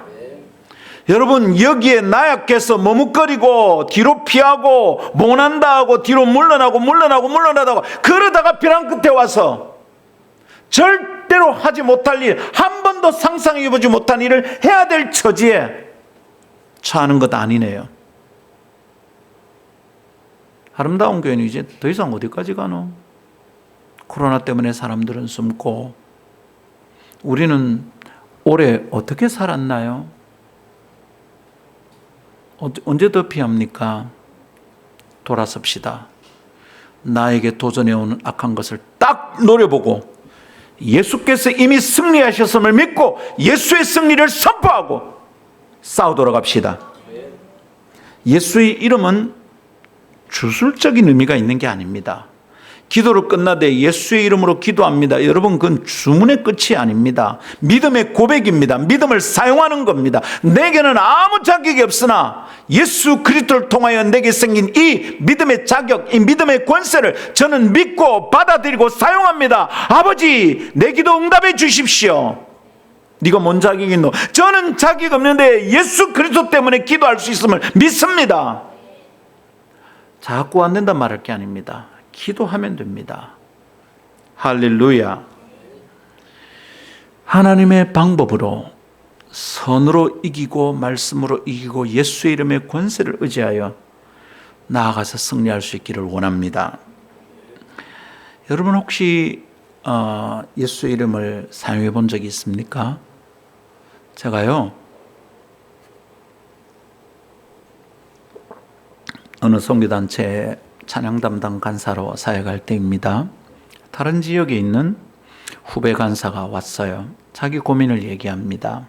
Speaker 1: 여러분, 여기에 나약해서 머뭇거리고 뒤로 피하고 못한다 하고 뒤로 물러나고 물러나다가 그러다가 벼랑 끝에 와서 절대로 하지 못할 일, 한 번도 상상해보지 못한 일을 해야 될 처지에 처하는 것 아니네요. 아름다운 교회는 이제 더 이상 어디까지 가노? 코로나 때문에 사람들은 숨고 우리는 올해 어떻게 살았나요? 언제 더 피합니까? 돌아섭시다. 나에게 도전해오는 악한 것을 딱 노려보고 예수께서 이미 승리하셨음을 믿고 예수의 승리를 선포하고 싸우도록 합시다. 예수의 이름은 주술적인 의미가 있는 게 아닙니다. 기도를 끝나되 예수의 이름으로 기도합니다. 여러분, 그건 주문의 끝이 아닙니다. 믿음의 고백입니다. 믿음을 사용하는 겁니다. 내게는 아무 자격이 없으나 예수 그리스도를 통하여 내게 생긴 이 믿음의 자격, 이 믿음의 권세를 저는 믿고 받아들이고 사용합니다. 아버지, 내 기도 응답해 주십시오. 네가 뭔 자격이 있노? 저는 자격 없는데 예수 그리스도 때문에 기도할 수 있음을 믿습니다. 자꾸 안 된다 말할 게 아닙니다. 기도하면 됩니다. 할렐루야. 하나님의 방법으로 선으로 이기고 말씀으로 이기고 예수의 이름의 권세를 의지하여 나아가서 승리할 수 있기를 원합니다. 여러분 혹시 예수의 이름을 사용해 본 적이 있습니까? 제가요, 어느 선교단체 찬양 담당 간사로 사역할 때입니다. 다른 지역에 있는 후배 간사가 왔어요. 자기 고민을 얘기합니다.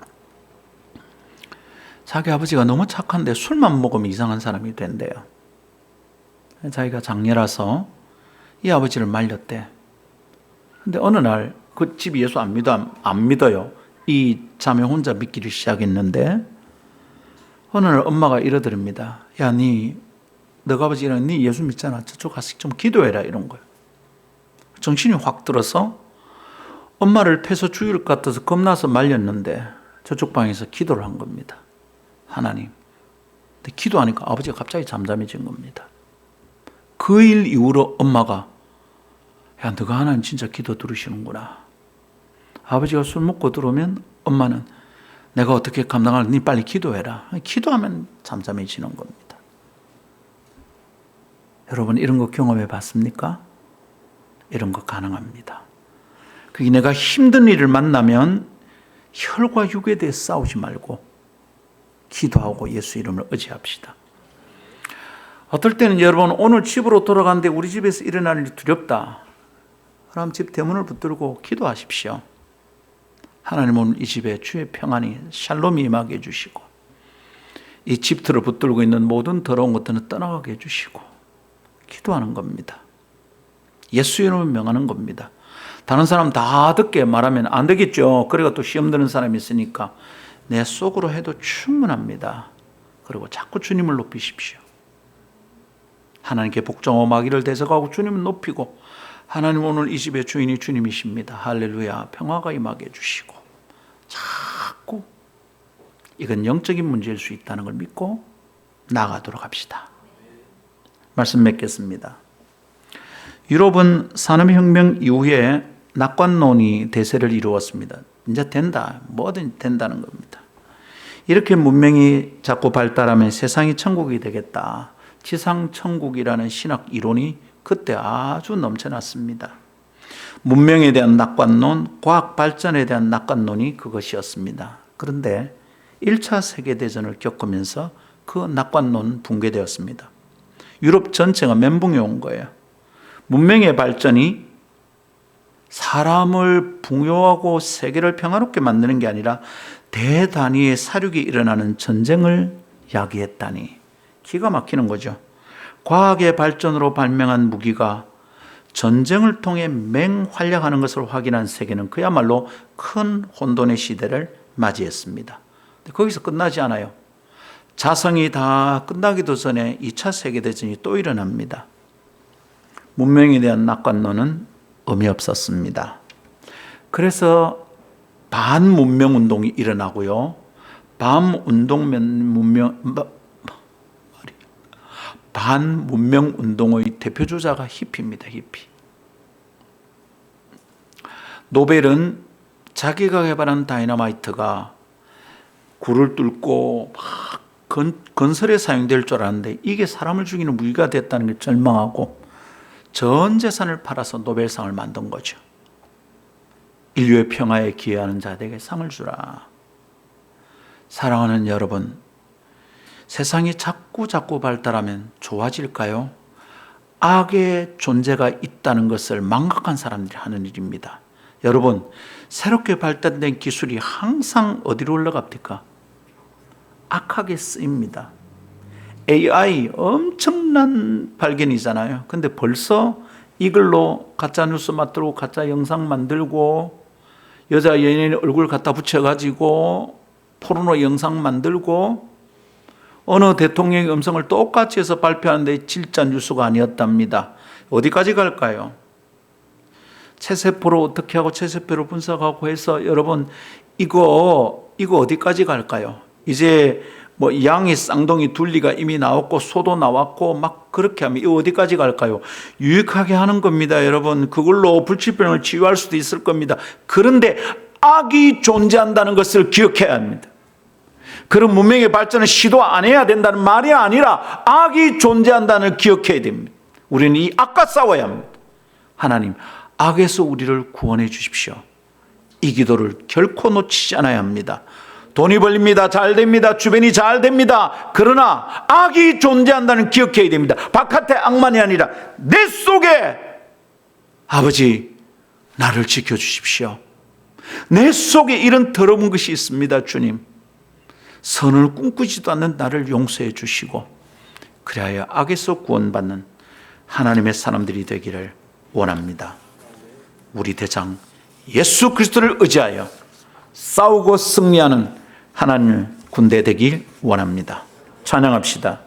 Speaker 1: 자기 아버지가 너무 착한데 술만 먹으면 이상한 사람이 된대요. 자기가 장녀라서 이 아버지를 말렸대. 근데 어느 날 그 집이 예수 안 믿어요. 이 자매 혼자 믿기를 시작했는데 어느 날 엄마가 이러더랍니다. 야, 너가 아버지랑 네 예수 믿잖아. 저쪽 가서 좀 기도해라, 이런 거예요. 정신이 확 들어서 엄마를 패서 죽일 것 같아서 겁나서 말렸는데 저쪽 방에서 기도를 한 겁니다. 하나님. 근데 기도하니까 아버지가 갑자기 잠잠해진 겁니다. 그 일 이후로 엄마가 야, 너가 하나님 진짜 기도 들으시는구나. 아버지가 술 먹고 들어오면 엄마는 내가 어떻게 감당할까? 네 빨리 기도해라. 기도하면 잠잠해지는 겁니다. 여러분, 이런 거 경험해 봤습니까? 이런 거 가능합니다. 그게 내가 힘든 일을 만나면 혈과 육에 대해 싸우지 말고 기도하고 예수 이름을 의지합시다. 어떨 때는 여러분, 오늘 집으로 돌아가는데 우리 집에서 일어나는 일이 두렵다. 그럼 집 대문을 붙들고 기도하십시오. 하나님, 오늘 이 집에 주의 평안이 샬롬이 임하게 해주시고 이 집틀을 붙들고 있는 모든 더러운 것들은 떠나가게 해주시고 기도하는 겁니다. 예수 이름을 명하는 겁니다. 다른 사람 다 듣게 말하면 안 되겠죠. 그래가 또 시험 드는 사람이 있으니까 내 속으로 해도 충분합니다. 그리고 자꾸 주님을 높이십시오. 하나님께 복종하고 마귀를 대적하고 주님을 높이고 하나님, 오늘 이 집의 주인이 주님이십니다. 할렐루야. 평화가 임하게 해주시고 자꾸 이건 영적인 문제일 수 있다는 걸 믿고 나아가도록 합시다. 말씀 맺겠습니다. 유럽은 산업혁명 이후에 낙관론이 대세를 이루었습니다. 이제 된다. 뭐든 된다는 겁니다. 이렇게 문명이 자꾸 발달하면 세상이 천국이 되겠다. 지상천국이라는 신학 이론이 그때 아주 넘쳐났습니다. 문명에 대한 낙관론, 과학 발전에 대한 낙관론이 그것이었습니다. 그런데 1차 세계대전을 겪으면서 그 낙관론은 붕괴되었습니다. 유럽 전체가 멘붕에 온 거예요. 문명의 발전이 사람을 붕괴하고 세계를 평화롭게 만드는 게 아니라 대단위의 사륙이 일어나는 전쟁을 야기했다니 기가 막히는 거죠. 과학의 발전으로 발명한 무기가 전쟁을 통해 맹활약하는 것을 확인한 세계는 그야말로 큰 혼돈의 시대를 맞이했습니다. 거기서 끝나지 않아요. 자성이 다 끝나기도 전에 2차 세계대전이 또 일어납니다. 문명에 대한 낙관론은 의미 없었습니다. 그래서 반문명 운동이 일어나고요. 반문명 운동의 대표주자가 히피입니다. 히피. 노벨은 자기가 개발한 다이너마이트가 굴을 뚫고 막 건설에 사용될 줄 알았는데 이게 사람을 죽이는 무기가 됐다는 게 절망하고 전 재산을 팔아서 노벨상을 만든 거죠. 인류의 평화에 기여하는 자들에게 상을 주라. 사랑하는 여러분, 세상이 자꾸 발달하면 좋아질까요? 악의 존재가 있다는 것을 망각한 사람들이 하는 일입니다. 여러분, 새롭게 발달된 기술이 항상 어디로 올라갑니까? 악하게 쓰입니다. AI 엄청난 발견이잖아요. 근데 벌써 이걸로 가짜 뉴스 만들고 가짜 영상 만들고 여자 연예인 얼굴 갖다 붙여가지고 포르노 영상 만들고 어느 대통령의 음성을 똑같이 해서 발표하는데 진짜 뉴스가 아니었답니다. 어디까지 갈까요? 체세포로 어떻게 하고 체세포로 분석하고 해서 여러분 이거 어디까지 갈까요? 이제 뭐 양이 쌍둥이 둘리가 이미 나왔고 소도 나왔고 막 그렇게 하면 이거 어디까지 갈까요? 유익하게 하는 겁니다. 여러분 그걸로 불치병을 치유할 수도 있을 겁니다. 그런데 악이 존재한다는 것을 기억해야 합니다. 그런 문명의 발전을 시도 안 해야 된다는 말이 아니라 악이 존재한다는 걸 기억해야 됩니다. 우리는 이 악과 싸워야 합니다. 하나님 악에서 우리를 구원해 주십시오. 이 기도를 결코 놓치지 않아야 합니다. 돈이 벌립니다. 잘 됩니다. 주변이 잘 됩니다. 그러나 악이 존재한다는 기억해야 됩니다. 바깥의 악만이 아니라 내 속에 아버지 나를 지켜주십시오. 내 속에 이런 더러운 것이 있습니다. 주님 선을 꿈꾸지도 않는 나를 용서해 주시고 그리하여 악에서 구원받는 하나님의 사람들이 되기를 원합니다. 우리 대장 예수 그리스도를 의지하여 싸우고 승리하는 하나님의 군대 되길 원합니다. 찬양합시다.